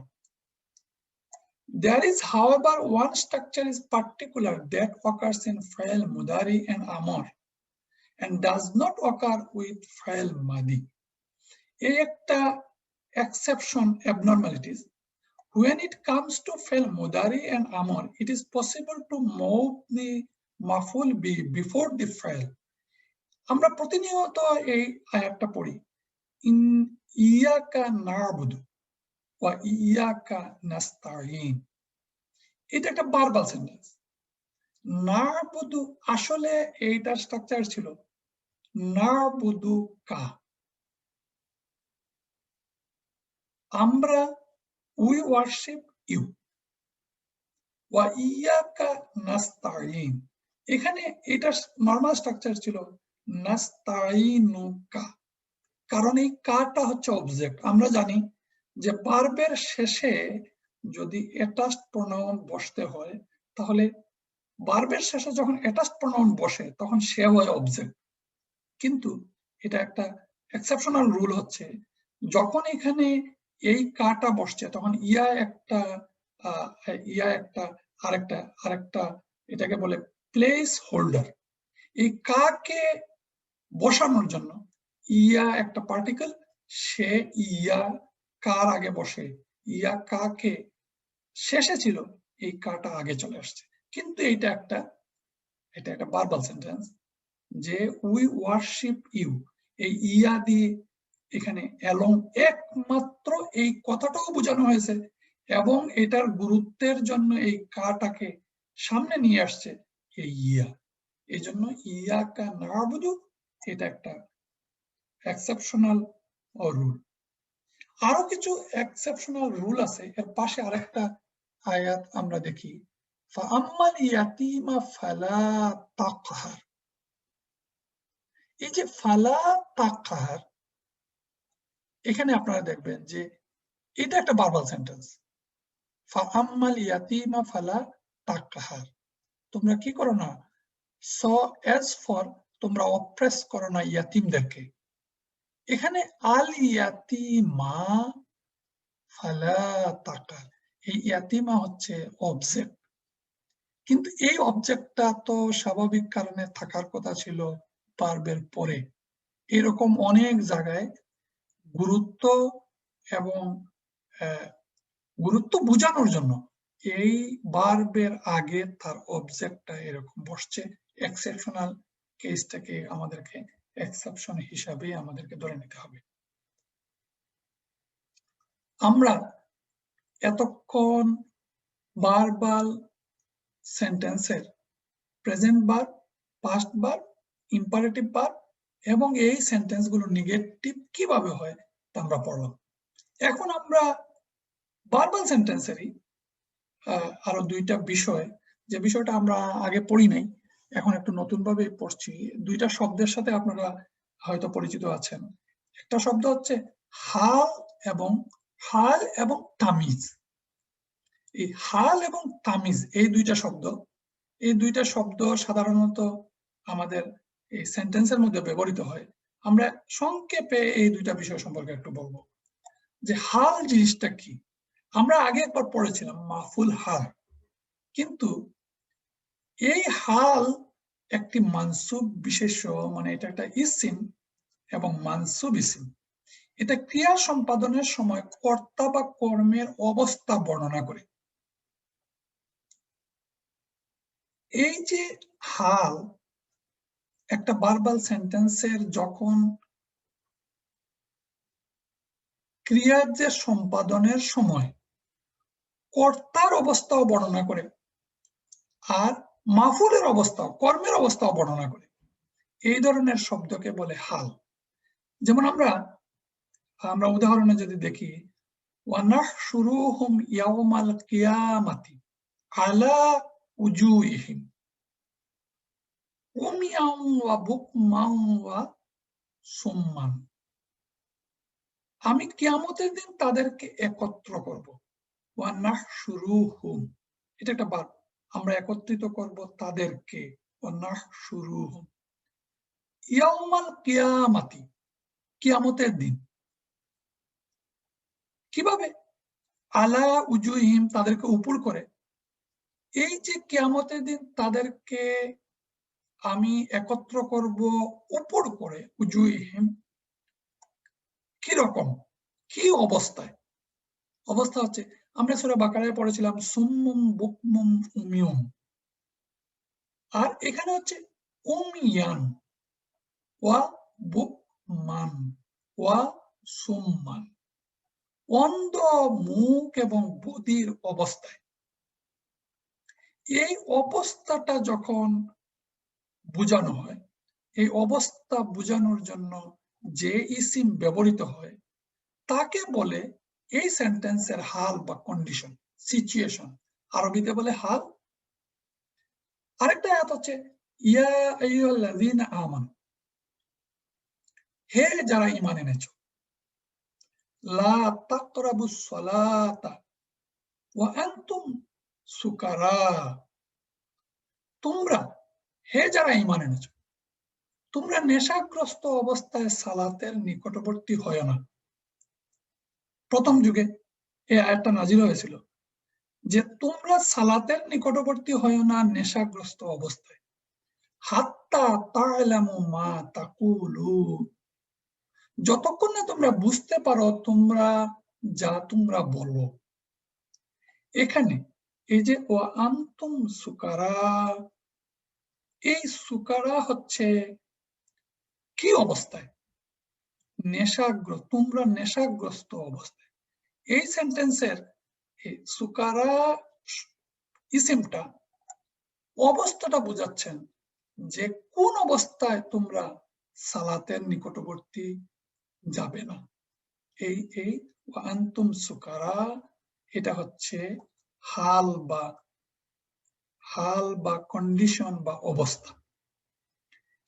There is, however, one structure is particular that occurs in fa'il mudari and amar and does not occur with fa'il madi. এই একটা exception abnormalities. When it comes to fa'il mudari and amar, it is possible to move the maf'ul bi before the fa'il. আমরা প্রতিনিয়ত এই আয়াতটা পড়ি, in ইয়াকা না'বুদু ওয়া ইয়াকা নাস্তাঈন। এটা একটা ভার্বাল সেন্টেন্স। না'বুদু আসলে এইটার স্ট্রাকচার ছিল না'বুদু কা, আমরা উই ওয়ার্শিপ ইউ, ওয়া ইয়াকা নাস্তাঈন, এখানে এটা নরমাল স্ট্রাকচার ছিল নাস্তাঈনুকা, কারণ এই কাটা হচ্ছে অবজেক্ট। আমরা জানি যে ভার্বের শেষে যদি অ্যাটাচড প্রোনাউন বসতে হয় তাহলে ভার্বের শেষে যখন অ্যাটাচড প্রোনাউন বসে তখন সে হয় অবজেক্ট। কিন্তু এটা একটা এক্সেপশনাল রুল হচ্ছে যখন এখানে এই কাটা বসছে তখন ইয়া একটা আরেকটা এটাকে বলে প্লেস হোল্ডার। এই কাকে বসানোর জন্য ইয়া একটা পার্টিকেল, সে ইয়া কার আগে বসে, ইয়া কাকে শেষে ছিল, এই কাটা আগে চলে আসছে। কিন্তু এটা একটা ভার্বাল সেন্টেন্স, যে উই ওয়ার্শিপ ইউ, এই ইয়া দিয়ে এখানে অ্যালং একমাত্র এই কথাটাও বোঝানো হয়েছে, এবং এটার গুরুত্বের জন্য এই কাটাকে সামনে নিয়ে আসছে এই ইয়া। এই জন্য ইয়াকা নাবুদু এটা একটা এক্সেপশনাল রুল। আরো কিছু এক্সেপশনাল রুল আছে। এর পাশে আরেকটা আয়াত আমরা দেখি, ফাআম্মাল ইয়াতীমা ফালা তাকহার। এই যে ফালা তাকহার, এখানে আপনারা দেখবেন যে এটা একটা ভার্বাল সেন্টেন্স। ফাআম্মাল ইয়াতীমা ফালা তাকহার, তোমরা কি করো না, স এস ফর, তোমরা অপ্রেস করো না ইয়াতিমদেরকে। এখানে আল ইয়াতিমা ফালা তাকহার, এই ইয়াতিমা হচ্ছে অবজেক্ট, কিন্তু এই অবজেক্টটা তো স্বাভাবিক কারণে থাকার কথা ছিল ভার্বের পরে। এরকম অনেক জায়গায় গুরুত্ব এবং গুরুত্ব বোঝানোর জন্য এই ভার্বের আগে তার অবজেক্টটা এরকম বসছে। এক্সেপশনাল কেসটাকে আমাদেরকে এক্সেপশন হিসাবে আমাদেরকে ধরে নিতে হবে। আমরা এতক্ষণ ভার্বাল সেন্টেন্সের present verb, past verb, imperative verb এবং এই সেন্টেন্সগুলো নেগেটিভ কিভাবে হয় তা আমরা পড়লাম। এখন আমরা ভার্বাল সেন্টেন্সেরই আরো দুইটা বিষয়, যে বিষয়টা আমরা আগে পড়ি নাই, এখন একটু নতুন ভাবে পড়ছি। দুইটা শব্দের সাথে আপনারা হয়তো পরিচিত আছেন। একটা শব্দ হচ্ছে হাল এবং তামিজ। এই হাল এবং তামিজ এই দুইটা শব্দ সাধারণত আমাদের এই সেন্টেন্সের মধ্যে ব্যবহৃত হয়। আমরা সংক্ষেপে এই দুইটা বিষয় সম্পর্কে একটু বলবো, যে হাল জিনিসটা কি। আমরা আগে একবার পড়েছিলাম মাফুল হাল, কিন্তু এই হাল একটি মানসুব বিশেষ্য, মানে এটা একটা ইসিম এবং মানসুব ইসিম। এটা ক্রিয়া সম্পাদনের সময় কর্তা বা কর্মের অবস্থা বর্ণনা করে। এই যে হাল একটা ভার্বাল সেন্টেন্সের যখন ক্রিয়ার যে সম্পাদনের সময় কর্তার অবস্থাও বর্ণনা করে, আর মাফুলের অবস্থাও, কর্মের অবস্থাও বর্ণনা করে, এই ধরনের শব্দকে বলে হাল। যেমন আমরা উদাহরণে যদি দেখি, ওয়ানাহশুরুহুম ইয়াউমাল কিয়ামাতি আলা উজুহিম উমিয়ান ওয়া বুকমান ওয়া সুম্মান। আমি কিয়ামতের দিন তাদেরকে একত্র করব। ওয়ানাহশুরুহুম, এটা একটা ভার্ব, আমরা একত্রিত করব তাদেরকে। ওয়ানাহশুরুহুম ইয়াউমাল কিয়ামাতি, কিয়ামতের দিন। কিভাবে? আলা উজুহিম, তাদেরকে উপর করে। এই যে কিয়ামতের দিন তাদেরকে আমি একত্র করব উপর করে, উজুহিম কিরকম, কি অবস্থায়? অবস্থা হচ্ছে, আমরা সূরা বাকারায় পড়েছিলাম সুম্মুম বুকমুম উমিয়ুম, আর এখানে হচ্ছে উমিয়ান ওয়া বুকমান ওয়া সুম্মান, অন্ধ, মুখ এবং বধির অবস্থায়। এই অবস্থাটা যখন বোঝানো হয়, এই অবস্থা বোঝানোর জন্য যে ইসিম ব্যবহৃত হয় তাকে বলে এই সেন্টেন্সের হাল বা কন্ডিশন, সিচুয়েশন, আরবিতে বলে হাল। আরেকটা আয়াত হচ্ছে ইয়া আইয়ুহাল্লাযীনা আমানু, হে যারা ঈমান এনেছো, লা তাকরাবুস সালাতা ওয়া আনতুম সুকারা, তোমরা, হে যারা ঈমান এনেছো, তোমরা নেশাগ্রস্ত অবস্থায় সালাতের নিকটবর্তী হয় না। প্রথম যুগে এই আয়াতটা নাজিল হয়েছিল যে তোমরা সালাতের নিকটবর্তী হয় না নেশাগ্রস্ত অবস্থায়, হাত্তা তা'লামু মা তাকুলুন, যতক্ষণ না তোমরা বুঝতে পারো তোমরা যা তোমরা বলো। এখানে এই যে ওয়া আনতুম সুকারা, এই সুকারা হচ্ছে কি অবস্থায়? তোমরা নেশাগ্রস্ত অবস্থায়। এই সেন্টেন্সের সুকারা ইসিমটা অবস্থাটা বোঝাচ্ছেন যে কোন অবস্থায় তোমরা সালাতের নিকটবর্তী যাবে না। এই আনতুম সুকারা, এটা হচ্ছে হাল বা কন্ডিশন বা অবস্থা।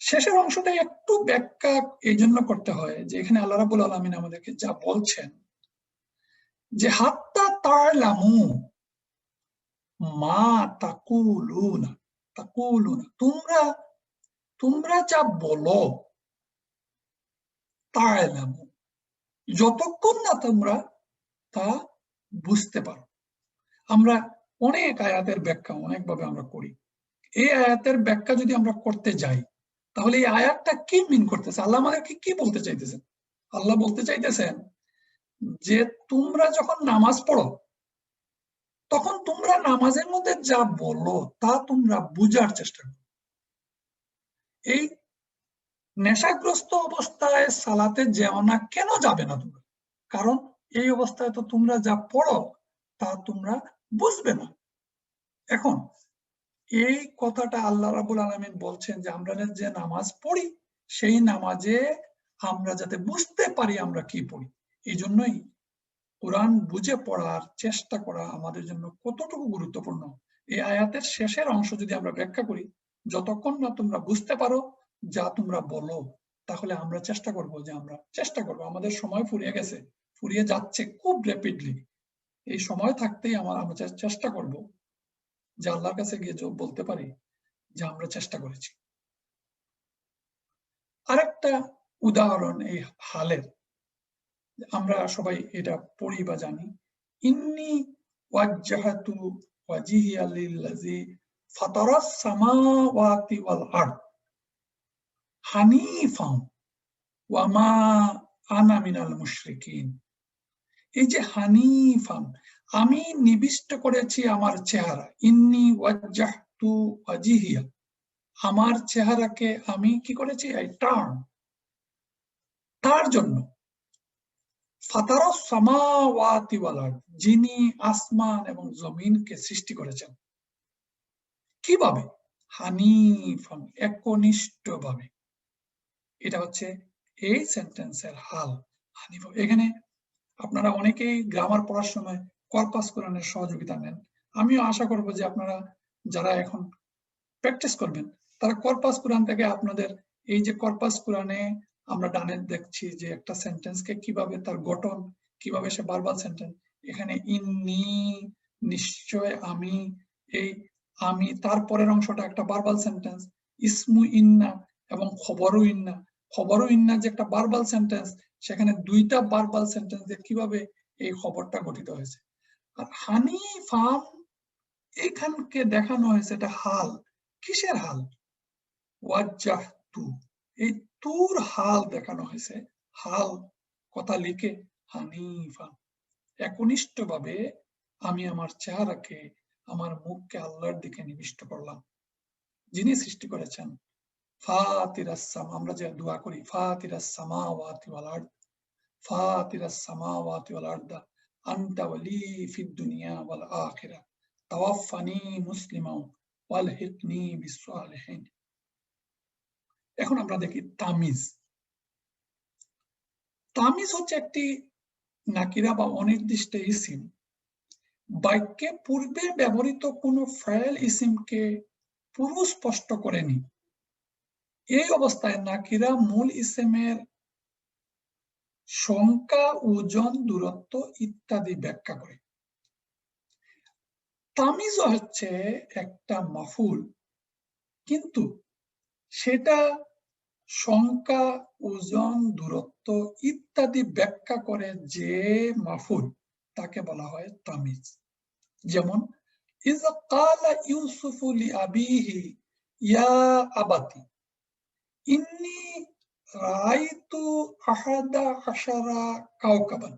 শেষের অংশটা একটু ব্যাখ্যা এই জন্য করতে হয় যে এখানে আল্লাহ রাব্বুল আলামিন আমাদেরকে যা বলছেন যে হাত্তা তা'লামু মা তাকুলুনা, তোমরা যা বলো, তা'লামু, যতক্ষণ না তোমরা তা বুঝতে পারো। আমরা অনেক আয়াতের ব্যাখ্যা অনেকভাবে আমরা করি। এই আয়াতের ব্যাখ্যা যদি আমরা করতে যাই, তাহলে এই আয়াতটা কি মিন করতেছে? আল্লাহ আমাদেরকে কি বলতে চাইতেছেন? আল্লাহ বলতে চাইতেছেন যে তোমরা যখন নামাজ পড়ো, তখন তোমরা নামাজের মধ্যে যা বলো তা তোমরা বুঝার চেষ্টা করো। এই নেশাগ্রস্ত অবস্থায় সালাতে যেও না, কেন যাবে না তোমরা? কারণ এই অবস্থায় তো তোমরা যা পড়ো তা তোমরা বুঝবে না। এখন এই কথাটা আল্লাহ রাব্বুল আলামিন বলছেন যে আমরা যে নামাজ পড়ি, সেই নামাজে আমরা যাতে বুঝতে পারি আমরা কি পড়ি। এই জন্যই কোরআন বুঝে পড়ার চেষ্টা করা আমাদের জন্য কতটুকু গুরুত্বপূর্ণ। এই আয়াতের শেষের অংশ যদি আমরা ব্যাখ্যা করি, যতক্ষণ না তোমরা বুঝতে পারো যা তোমরা বলো, তাহলে আমরা চেষ্টা করব আমাদের সময় ফুরিয়ে যাচ্ছে খুব র্যাপিডলি। এই সময় থাকতেই আমরা চেষ্টা করব যে আল্লাহর কাছে গিয়ে বলতে পারি যে আমরা চেষ্টা করেছি। আরেকটা উদাহরণ এই হালের, আমরা সবাই এটা পড়ি বা জানি, ইন্নী ওয়াজ্জাহাতু ওয়াজহিয়া লিল্লাযী ফাতারাস সামাওয়াতি ওয়াল আরদ হানিফান ওয়া মা আনা মিনাল মুশরিকিন। এই যে হানিফান, আমি নিবিষ্ট করেছি আমার চেহারা, ইন্নী ওয়াজ্জাহতু ওয়াজহিয়া, আমার চেহারাকে আমি কি করেছি? এই টার্ন, তার জন্য ফাতারাস সামাওয়াতি ওয়াল আরদ, যিনি আসমান এবং জমিনকে সৃষ্টি করেছেন। কিভাবে? হানিফান, একনিষ্ঠভাবে। এটা হচ্ছে এই সেন্টেন্সের হাল, হানিফ। এখানে আপনারা অনেকেই গ্রামার পড়ার সময় কর্পাস কোরআনের সহযোগিতা নেন। আমিও আশা করব যে আপনারা যারা এখন প্র্যাকটিস করবেন, তারা কর্পাস কোরআন থেকে আপনাদের এই যে কর্পাস কোরআনে আমরা ডানে দেখছি যে একটা সেন্টেন্সকে কিভাবে তার গঠন, কিভাবে সে ভার্বাল সেন্টেন্স, এখানে ইন্নী, নিশ্চয় আমি, এই আমি তারপরের অংশটা একটা ভার্বাল সেন্টেন্স, ইসমু ইন্না এবং খবরু ইন্না। খবরু ইন্না যে একটা ভার্বাল সেন্টেন্স, সেখানে দুইটা ভার্বাল সেন্টেন্স দিয়ে কিভাবে এই খবরটা গঠিত হয়েছে। আর হানিফান এখানকে দেখানো হয়েছে এটা হাল। কিসের হাল? ওয়াজ্জাহতু, এই তুর হাল দেখানো হয়েছে। হাল কথা লিখে হানিফা, একনিষ্ঠভাবে আমি আমার চেহারাকে, আমার মুখকে আল্লাহর দিকে নিবিষ্ট করলাম, যিনি সৃষ্টি করেছেন। ফাতিরাস সামা, আমরা যে দোয়া করি, ফাতিরাস সামাওয়াতি ওয়াল আরদ, ফাতিরাস সামাওয়াতি ওয়াল আরদ আনতা ওয়ালি ফিদ দুনিয়া ওয়াল আখিরাহ তাওয়াফফানি মুসলিমান ওয়ালহিকনি বিস সালিহিন। এখন আমরা দেখি তামিজ। তামিজ হচ্ছে একটি নাকিরা বা অনির্দিষ্ট ইসিম, বাক্যে পূর্বে ব্যবহৃত কোনো ফাইল ইসিমকে পুরো স্পষ্ট করেনি। এই অবস্থায় নাকিরা মূল ইসিমের সংখ্যা, ওজন, দূরত্ব ইত্যাদি ব্যাখ্যা করে। তামিজ হচ্ছে একটা মাফুল, কিন্তু সেটা সংখ্যা, ওজন, দূরত্ব ইত্যাদি ব্যাখ্যা করে যে মাফুল, তাকে বলা হয় তামিজ। যেমন ইয ক্বালা ইউসুফু লিআবিহি ইয়া আবাতি ইন্নী রাআইতু আহাদা আশারা কাওকাবান,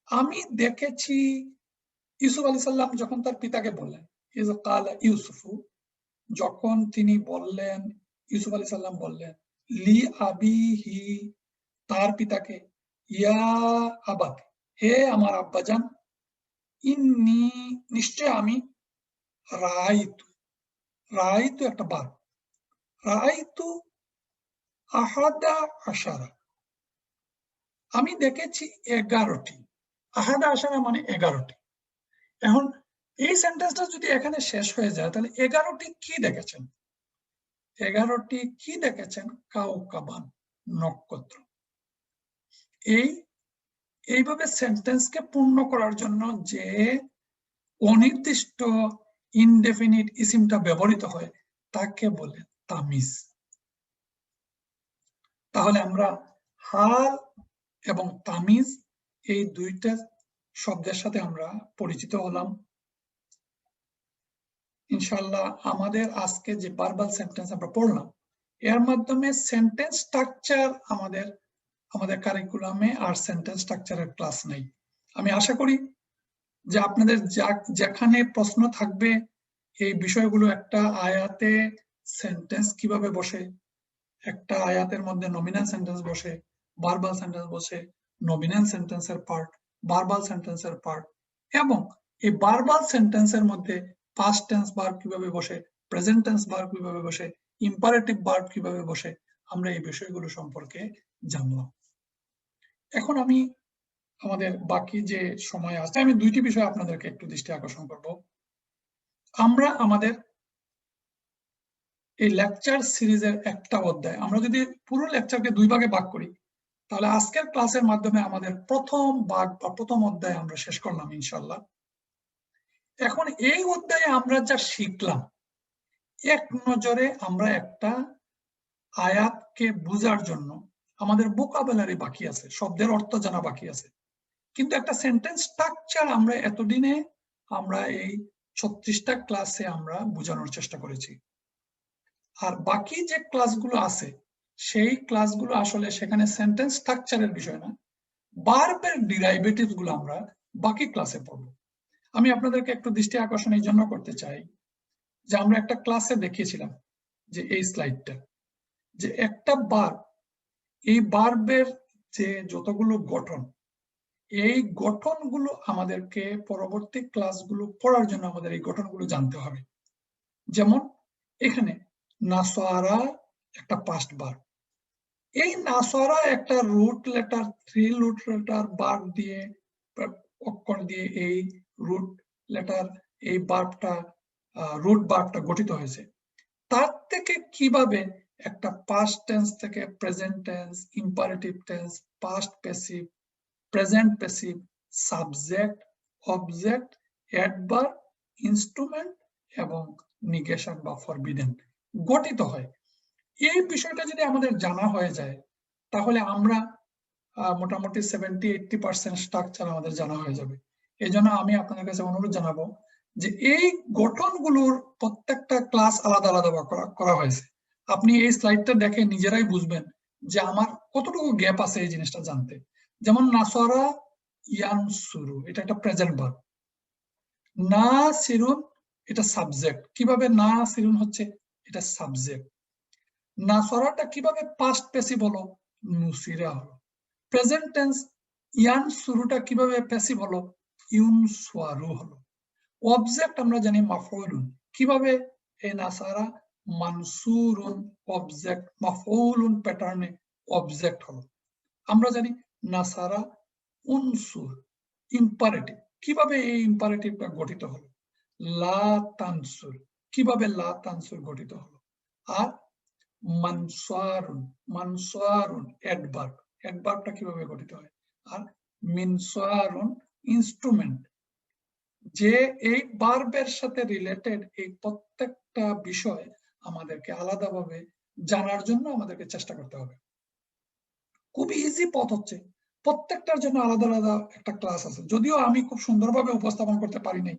আমি দেখেছি ইউসুফ আলাইহিস সালাম যখন তার পিতাকে বললেন, ইজ কালা ইউসুফু, যখন তিনি বললেন, ইউসুফ আলাইহিস সালাম বললেন লি আবিহি, তার পিতাকে, ইয়া আবাত, হে আমার আব্বাজান, ইন্নী, নিশ্চয় আমি, রাআইতু, রাআইতু একটা বার, রাআইতু আহাদা আশারা, আমি দেখেছি 11টি। আহাদা আশারা মানে 11টি। এখন এই সেন্টেন্সটা যদি এখানে শেষ হয়ে যায় তাহলে 11টি কি দেখেছেন? 11টি কি দেখেছেন? কাউকাবান, নক্ষত্র। এইভাবে সেন্টেন্সকে পূর্ণ করার জন্য যে অনির্দিষ্ট ইনডেফিনিট ইসিমটা ব্যবহৃত হয় তাকে বলে তামিজ। তাহলে আমরা হাল এবং তামিজ এই দুইটা শব্দের সাথে আমরা পরিচিত হলাম। ইনশাআল্লাহ আমাদের আজকে যে ভার্বাল সেন্টেন্স আমরা পড়লাম এর মাধ্যমে সেন্টেন্স স্ট্রাকচার আমাদের কারিকুলামে আর সেন্টেন্স স্ট্রাকচারের ক্লাস নেই। আমি আশা করি যে আপনাদের যেখানে প্রশ্ন থাকবে এই বিষয়গুলো, একটা আয়াতে সেন্টেন্স কিভাবে বসে, একটা আয়াতের মধ্যে নমিনাল সেন্টেন্স বসে, ভার্বাল সেন্টেন্স বসে, নমিনাল সেন্টেন্সের পার্ট, ভার্বাল সেন্টেন্সের পার্ট, এবং এই ভার্বাল সেন্টেন্সের মধ্যে পাস্ট টেন্স ভার্ব কিভাবে বসে, প্রেজেন্ট টেন্স ভার্ব কিভাবে বসে, ইম্পারেটিভ ভার্ব কিভাবে বসে, আমরা এই বিষয়গুলো সম্পর্কে জানলাম। এখন আমি আমাদের বাকি যে সময় আছে আমি দুইটি বিষয় আপনাদেরকে একটু দৃষ্টি আকর্ষণ করব। আমরা আমাদের এই লেকচার সিরিজের একটা অধ্যায়, আমরা যদি পুরো লেকচারকে দুই ভাগে ভাগ করি তাহলে আজকের ক্লাসের মাধ্যমে আমাদের প্রথম ভাগ বা প্রথম অধ্যায় আমরা শেষ করলাম ইনশাআল্লাহ। এখন এই অধ্যায়ে আমরা যা শিখলাম, এক নজরে আমরা একটা আয়াতকে বোঝার জন্য আমাদের ভোকাবুলারি বাকি আছে, শব্দের অর্থ জানা বাকি আছে, কিন্তু একটা সেন্টেন্স স্ট্রাকচার আমরা এতদিনে আমরা এই 36টা ক্লাসে আমরা বোঝানোর চেষ্টা করেছি। আর বাকি যে ক্লাসগুলো আছে সেই ক্লাসগুলো আসলে সেখানে সেন্টেন্স স্ট্রাকচারের বিষয় না, ভার্বের ডেরিভেটিভস গুলো আমরা বাকি ক্লাসে পড়ব। আমি আপনাদেরকে একটু দৃষ্টি আকর্ষণ এই জন্য করতে চাই যে আমরা একটা ক্লাসে দেখিয়েছিলাম যে এই স্লাইডটা, যে একটা ভার্ব, এই ভার্বের যে যতগুলো গঠন, এই গঠনগুলো আমাদেরকে পরবর্তী ক্লাসগুলো পড়ার জন্য আমাদের এই গঠনগুলো জানতে হবে। যেমন এখানে নাসারা একটা পাস্ট ভার্ব, এই নাসারা একটা root letter, 3 root letter verb দিয়ে, অক্ষর দিয়ে এই রুট লেটার, এই ভার্বটা, রুট ভার্বটা গঠিত হয়েছে। তার থেকে কিভাবে একটা পাস্ট টেন্স থেকে present tense, imperative tense, past passive, present passive, subject, object, adverb, instrument এবং নিগেশন বা ফরবিডেন গঠিত হয়, এই বিষয়টা যদি আমাদের জানা হয়ে যায় তাহলে আমরা মোটামুটি 70-80% স্ট্রাকচার আমাদের জানা হয়ে যাবে। এই জন্য আমি আপনাদের কাছে অনুরোধ জানাবো যে এই গঠনগুলোর প্রত্যেকটা ক্লাস আলাদা আলাদা করা হয়েছে। আপনি এই স্লাইডটা দেখে নিজেরাই বুঝবেন যে আমার কতটুকু গ্যাপ আছে এই জিনিসটা জানতে। যেমন নাসারা ইয়ানসুরু, এটা একটা প্রেজেন্ট ভার্ব। না সিরুন, এটা সাবজেক্ট। কিভাবে না সিরুন হচ্ছে? এটা সাবজেক্ট। নাসারাটা কিভাবে পাস্ট প্যাসিভ হলো? নুসিরা হলো। প্রেজেন্ট টেন্স ইয়ানসুরুটা কিভাবে প্যাসিভ হলো? ইউনসুয়ারু হলো। অবজেক্ট আমরা জানি মাফউলুন, কিভাবে এই নাসারা মানসুরুন অবজেক্ট, মাফউলুন প্যাটার্নে অবজেক্ট হলো। আমরা জানি নাসারা উনসুর ইম্পারেটিভ, কিভাবে এই ইম্পারেটিভটা গঠিত হলো। লা তানসুর, কিভাবে লা তানসুর গঠিত হলো। আর মানসুয়ারুন, মানসুয়ারুন অ্যাডভার্ব, অ্যাডভার্বটা কিভাবে গঠিত হয়। আর মিনসুয়ারুন ইনস্ট্রুমেন্ট, যে এই ভার্বের সাথে রিলেটেড এই প্রত্যেকটা বিষয় আমাদেরকে আলাদাভাবে জানার জন্য আমাদেরকে চেষ্টা করতে হবে। খুব ইজি পথ হচ্ছে প্রত্যেকটার জন্য আলাদা আলাদা একটা ক্লাস আছে, যদিও আমি খুব সুন্দরভাবে উপস্থাপন করতে পারি নাই,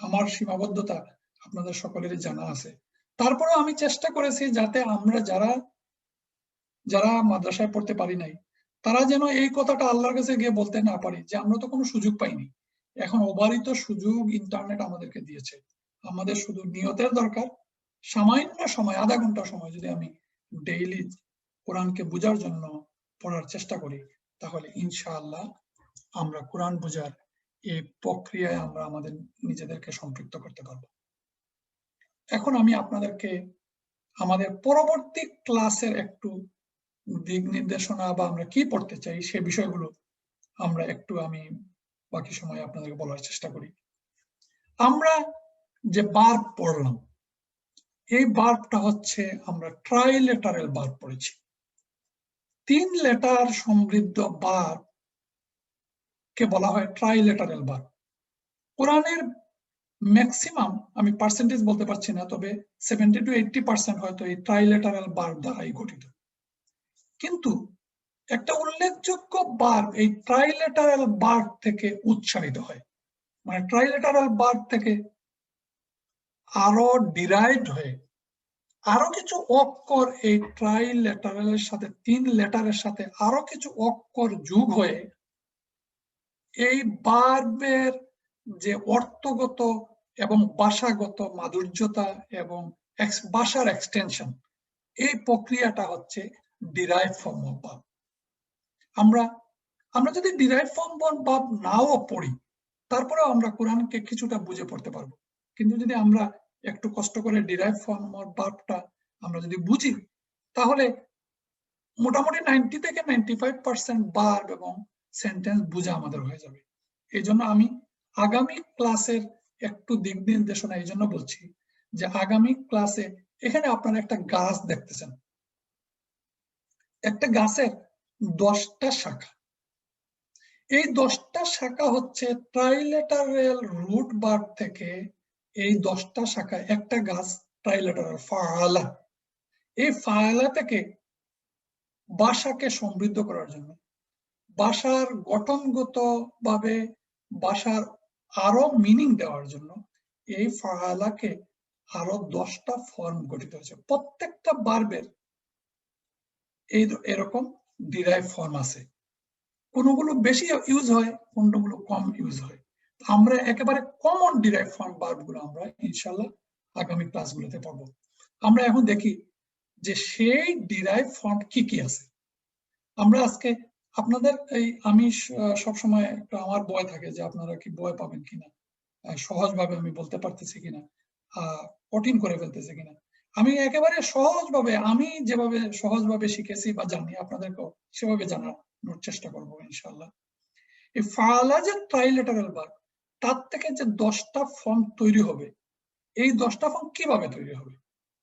আমার সীমাবদ্ধতা আপনাদের সকলেরই জানা আছে। তারপরেও আমি চেষ্টা করেছি যাতে আমরা যারা মাদ্রাসায় পড়তে পারি নাই তারা যেন এই কথাটা আল্লাহর কাছে গিয়ে বলতে না পারি যে আমরা তো কোনো সুযোগ পাইনি, এখন অবারিত সুযোগ ইন্টারনেট আমাদেরকে দিয়েছে, আমাদের শুধু নিয়তের দরকার। সামান্য সময়, আধা ঘন্টা সময় যদি আমি ডেইলি কোরআনকে বোঝার জন্য পড়ার চেষ্টা করি, তাহলে ইনশাআল্লাহ আমরা কোরআন বোঝার এই প্রক্রিয়ায় আমরা আমাদের নিজেদেরকে সম্পৃক্ত করতে পারবো। এখন আমি আপনাদেরকে আমাদের পরবর্তী ক্লাসের একটু দিক নির্দেশনা বা আমরা কি পড়তে চাই সে বিষয়গুলো আমরা একটু আমি বাকি সময় আপনাদেরকে বলার চেষ্টা করি। আমরা যে ভার্ব পড়লাম, এই ভার্বটা হচ্ছে আমরা ট্রাইলেটারাল ভার্ব পড়েছি। 3 লেটার সমৃদ্ধ ভার্ব কে বলা হয় ট্রাইলেটারাল ভার্ব। কোরআনের ম্যাক্সিমাম, আমি পার্সেন্টেজ বলতে পারছি না, তবে 70 to 80% হয়তো এই ট্রাইলেটারাল ভার্ব দ্বারাই গঠিত। কিন্তু একটা উল্লেখযোগ্য ভার্ব এই ট্রাইলেটারাল ভার্ব থেকে উচ্চারিত হয়, মানে ট্রাইলেটারাল ভার্ব থেকে আরো ডিরাইভড হয়ে আরো কিছু অক্ষর এই ট্রাইলেটারালের সাথে 3 লেটারের সাথে আরো কিছু অক্ষর যোগ হয়ে এই ভার্বের যে অর্থগত এবং ভাষাগত মাধুর্যতা এবং ভাষার এক্সটেনশন, এই প্রক্রিয়াটা হচ্ছে ডিরাইভ ফর্ম অফ ভার্ব। আমরা যদি ডিরাইভ ফর্ম অফ ভার্ব নাও পড়ি, তারপরেও আমরা কোরআনকে কিছুটা বুঝে পড়তে পারবো। কিন্তু যদি আমরা একটু কষ্ট করে ডিরাইভ ফর্ম অফ ভার্বটা আমরা যদি বুঝি, তাহলে মোটামুটি 90 থেকে 95% ভার্ব এবং সেন্টেন্স বোঝা আমাদের হয়ে যাবে। এই জন্য আমি আগামী ক্লাসের একটু দিক নির্দেশনা এই জন্য বলছি যে আগামী ক্লাসে এখানে আপনারা একটা গাছ দেখতেছেন, একটা গাছের 10টা শাখা। এই 10টা শাখা হচ্ছে ট্রাইলেটারাল রুট ভার্ব থেকে এই 10টা শাখা একটা গাছ ট্রাইলেটারাল ফাআলা, এই ফাআলা থেকে ভাষাকে সমৃদ্ধ করার জন্য, ভাষার গঠনগত ভাবে ভাষার আরো মিনিং দেওয়ার জন্য এই ফাআলাকে আরো 10টা ফর্ম গঠিত হয়েছে। প্রত্যেকটা ভার্বের এই এরকম ডিরাইভ ফর্ম আছে, কোনগুলো বেশি ইউজ হয়, কোনগুলো কম ইউজ হয়। আমরা একেবারে কমন ডিরাইভ ফর্ম ভার্বগুলো আমরা ইনশাআল্লাহ আগামী ক্লাসগুলোতে পড়বো। আমরা এখন দেখি যে সেই ডিরাইভ ফর্ম কি কি আছে। আমরা আজকে আপনাদের আমি সবসময় একটা আমার ভয় থাকে যে আপনারা কি ভয় পাবেন কিনা, সহজভাবে আমি বলতে পারতেছি কিনা, কঠিন করে ফেলতেছি কিনা। আমি একেবারে সহজভাবে, আমি যেভাবে সহজভাবে শিখেছি বা জানি আপনাদেরকেও সেভাবে জানানোর চেষ্টা করবো ইনশাআল্লাহ। এই ফাআলা যে ট্রাইলেটারাল ভার্ব, তার থেকে যে 10টা ফর্ম তৈরি হবে, এই 10টা ফর্ম কিভাবে তৈরি হবে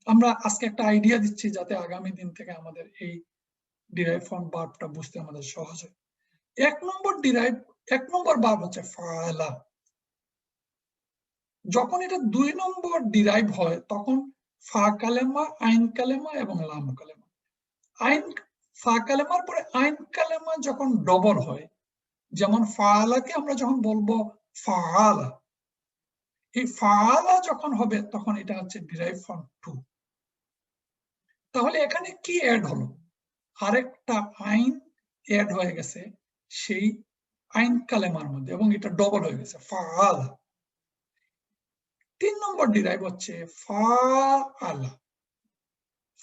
আমরা আজকে একটা আইডিয়া দিচ্ছি, যাতে আগামী দিন থেকে আমাদের এই ডিরাইভ ফর্ম ভার্বটা বুঝতে আমাদের সহজ হয়। 1 নম্বর ভার্ব হচ্ছে ফাআলা। যখন এটা 2 নম্বর ডিরাইভ হয় তখন ফা কালেমা, আইন কালেমা এবং লাম কালেমা। ফা কালেমার পরে আইন কালেমা যখন ডবল হয়, যেমন ফাআলাকে আমরা যখন বলবো ফাআলা, এই ফাআলা যখন হবে তখন এটা হচ্ছে ডিরাইভ ফর্ম 2। তাহলে এখানে কি অ্যাড হলো? আরেকটা আইন অ্যাড হয়ে গেছে সেই আইন কালেমার মধ্যে এবং এটা ডবল হয়ে গেছে ফাআলা। 3 নম্বর ডিরাইভ হচ্ছে ফাআলা।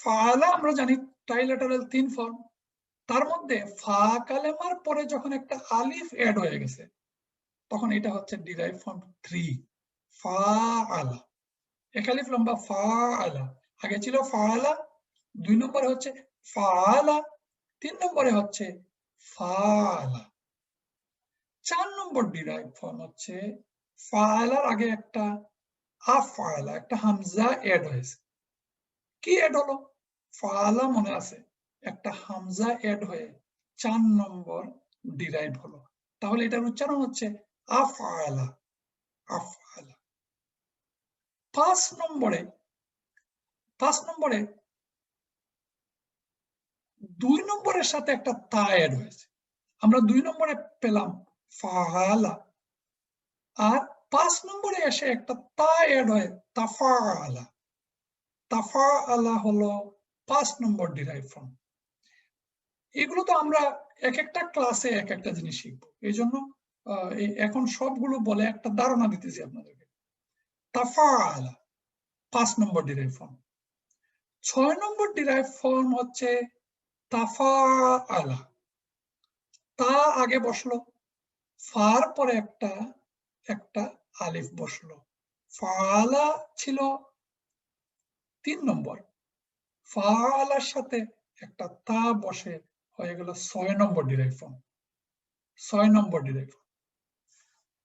ফাআলা আমরা জানি ট্রাইলেটারাল 3 ফর্ম, তার মধ্যে ফা কালেমার পরে যখন একটা আলিফ অ্যাড হয়ে গেছে তখন এটা হচ্ছে ডিরাইভ ফর্ম 3 ফাআলা। এক আলিফ লম্বা ফাআলা, আগে ছিল ফাআলা, 2 নম্বরে হচ্ছে ফাআলা, 3 নম্বরে হচ্ছে ফাআলা। 4 নম্বর ডিরাইভ ফর্ম হচ্ছে ফাআলার আগে একটা আফআলা, একটা হামজা অ্যাড হয়েছে। কি অ্যাড হলো? ফাআলা মনে আছে, একটা হামজা অ্যাড হয়ে 4 নম্বর ডিরাইভ হলো। তাহলে এটার উচ্চারণ হচ্ছে আফআলা, আফআলা। 5 নম্বরে 2 নম্বরের সাথে একটা তা অ্যাড হয়েছে। আমরা 2 নম্বরে পেলাম ফাআলা, আর 5 নম্বরে এসে একটা তা অ্যাড হয় তাফাআলা। তাফাআলা হলো 5 নম্বর ডিরাইভ ফর্ম। এগুলো তো আমরা এক একটা ক্লাসে এক একটা জিনিস শিখবো, এই জন্য এখন সবগুলো বলে একটা ধারণা দিতেছি আপনাদেরকে। তাফাআলা 5 নম্বর ডিরাইভ ফর্ম। 6 নম্বর ডিরাইভ ফর্ম হচ্ছে তাফাআলা। তা আগে বসলো, ফার পরে একটা আলিফ বসলো। ফাআলা ছিল 3 নম্বর, ফাআলার সাথে একটা তা বসে হয়ে গেল 6 নম্বর ডিরাইভ ফর্ম। 6 নম্বর ডিরাইভ ফর্ম।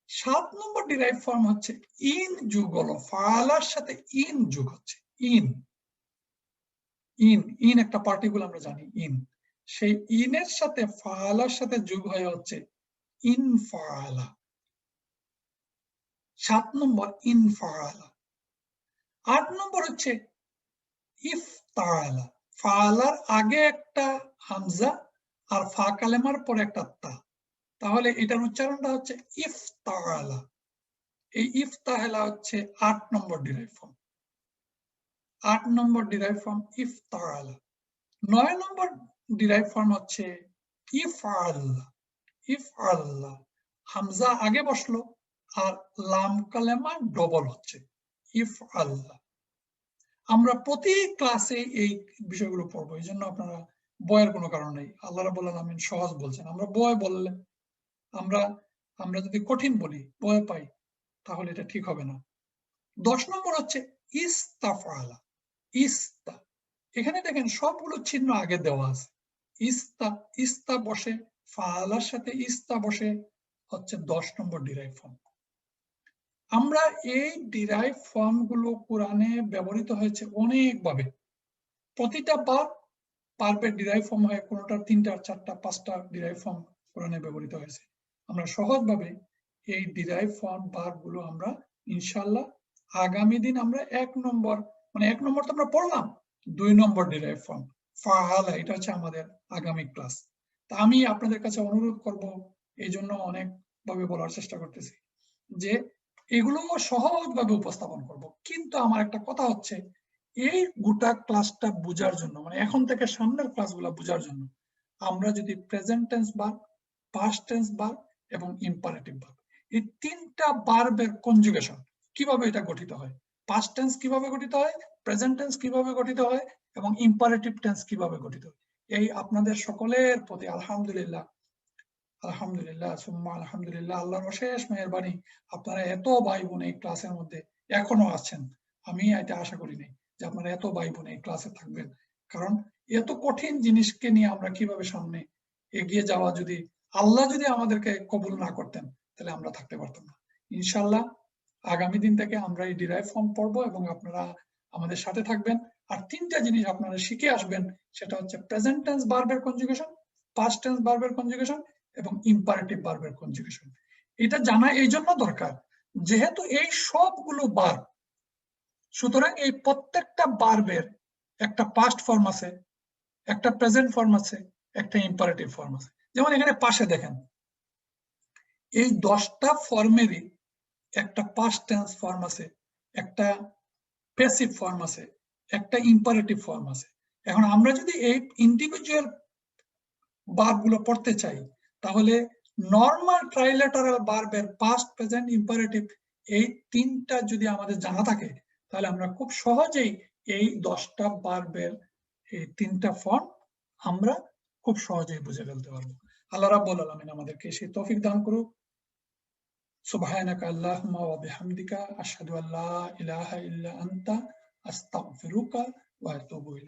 7 নম্বর ডিরাইভ ফর্ম হচ্ছে ইন যোগ হলো, ফাআলার সাথে ইন যোগ হচ্ছে। ইন ইন ইন একটা পার্টিকুল আমরা জানি, ইন। সেই ইনের সাথে ফাআলার সাথে যোগ হয়ে হচ্ছে ইনফাআলা। 7 নম্বর ইনফাআলা। 8 নম্বর হচ্ছে ইফতাআলা। ফাআলার আগে একটা হামজা আর ফা কালেমার পরে একটা তা, তাহলে এটার উচ্চারণটা হচ্ছে ইফতাআলা। এই ইফতাআলা হচ্ছে 8 নম্বর ডিরাইভ ফর্ম। 8 নম্বর ডিরাইভ ফর্ম ইফতাআলা। 9 নম্বর ডিরাইভ ফর্ম হচ্ছে ইফআল্লা। ইফআল্লা, হামজা আগে বসলো আর লাম কালেমা ডবল হচ্ছে, ইফআল্লা। আমরা প্রতি ক্লাসে এই বিষয়গুলো পড়বো, এই জন্য আপনারা বয়ের কোনো কারণ নেই। আল্লাহ রাব্বুল আলামিন সহজ বলছেন, আমরা বয় বললে আমরা যদি কঠিন বলি, বয় পাই, তাহলে এটা ঠিক হবে না। 10 নম্বর হচ্ছে ইস্তাফআলা। ইস্তা, এখানে দেখেন সবগুলো চিহ্ন আগে দেওয়া আছে। ইস্তা, ইস্তা বসে, ফাআলার সাথে ইস্তা বসে হচ্ছে 10 নম্বর ডিরাইভ ফর্ম। আমরা এই ডিরাইভ ফর্ম গুলো কোরআনে ব্যবহৃত হয়েছে অনেকভাবে। প্রতিটা বার্বের ডিরাইভ ফর্ম হয়, কোনোটা 3টা 4টা 5টা ডিরাইভ ফর্ম কোরআনে ব্যবহৃত হয়েছে। আমরা সহজভাবে এই ডিরাইভ ফর্ম বার্ব গুলো আমরা ইনশাআল্লাহ আগামী দিন আমরা 1 নম্বর, মানে 1 নম্বর তো আমরা পড়লাম, 2 নম্বর ডিরাইভ ফর্ম ফাআলা, এটা হচ্ছে আমাদের আগামী ক্লাস। তা আমি আপনাদের কাছে অনুরোধ করব, এই জন্য অনেকভাবে বলার চেষ্টা করতেছি যে এগুলো সহজভাবে উপস্থাপন করব। কিন্তু আমার একটা কথা হচ্ছে, এই গোটা ক্লাসটা বোঝার জন্য, মানে এখন থেকে সামনের ক্লাসগুলো বোঝার জন্য আমরা যদি present tense verb, past tense verb এবং ইম্পারেটিভ ভার্ব, এই 3টা ভার্বের কনজুগেশন কিভাবে এটা গঠিত হয়, পাস্ট টেন্স কিভাবে গঠিত হয়, প্রেজেন্ট টেন্স কিভাবে গঠিত হয় এবং ইম্পারেটিভ টেন্স কিভাবে গঠিত হয়, এই আপনাদের সকলের প্রতি আলহামদুলিল্লাহ আলহামদুলিল্লাহ সুম্মা আলহামদুলিল্লাহ, আল্লাহর অশেষ মেহেরবানি, আপনারা এত ভাই বোন এই ক্লাসের মধ্যে এখনো আছেন। আমি এটা আশা করি নাই যে আপনারা এত ভাই বোন এই ক্লাসে থাকবেন, কারণ এত কঠিন জিনিসকে নিয়ে আমরা কিভাবে সামনে এগিয়ে যাওয়া, যদি আল্লাহ যদি আমাদেরকে কবুল না করতেন তাহলে আমরা থাকতে পারতাম না। ইনশাআল্লাহ আগামী দিন থেকে আমরা এই ডিরাইভ ফর্ম পড়বো এবং আপনারা আমাদের সাথে থাকবেন। আর 3টা জিনিস আপনারা শিখে আসবেন, সেটা হচ্ছে প্রেজেন্ট টেন্স ভার্বের কনজুগেশন, পাস্ট টেন্স ভার্বের কনজুগেশন এবং ইম্পারেটিভ ভার্বের কনজুগেশন। এটা জানা এই জন্য দরকার যেহেতু এই সবগুলো ভার্ব, সুতরাং এই প্রত্যেকটা ভার্বের একটা পাস্ট ফর্ম আছে, একটা প্রেজেন্ট ফর্ম আছে, একটা ইম্পারেটিভ ফর্ম আছে। যেমন এখানে পাশে দেখেন, এই 10টা ফর্মেরই একটা পাস্ট টেন্স ফর্ম আছে, একটা প্যাসিভ ফর্ম আছে, একটা ইম্পারেটিভ ফর্ম আছে। এখন আমরা যদি এই ইন্ডিভিজুয়াল ভার্বগুলো পড়তে চাই, তাহলে নরমাল ট্রাইলেটারাল ভার্বের পাস্ট, প্রেজেন্ট, ইম্পারেটিভ এই 3টা যদি আমাদের জানা থাকে, তাহলে আমরা খুব সহজেই এই 10টা ভার্বের এই 3টা ফর্ম আমরা খুব সহজেই বুঝে ফেলতে পারবো। আল্লাহ রাব্বুল আলামিন আমাদেরকে সেই তৌফিক দান করুক। সুবহানাকা আল্লাহুম্মা ওয়া বিহামদিকা আশহাদু আল্লা ইলাহা ইল্লা আনতা আস্তাগফিরুকা ওয়া আতুবু ইলাইক।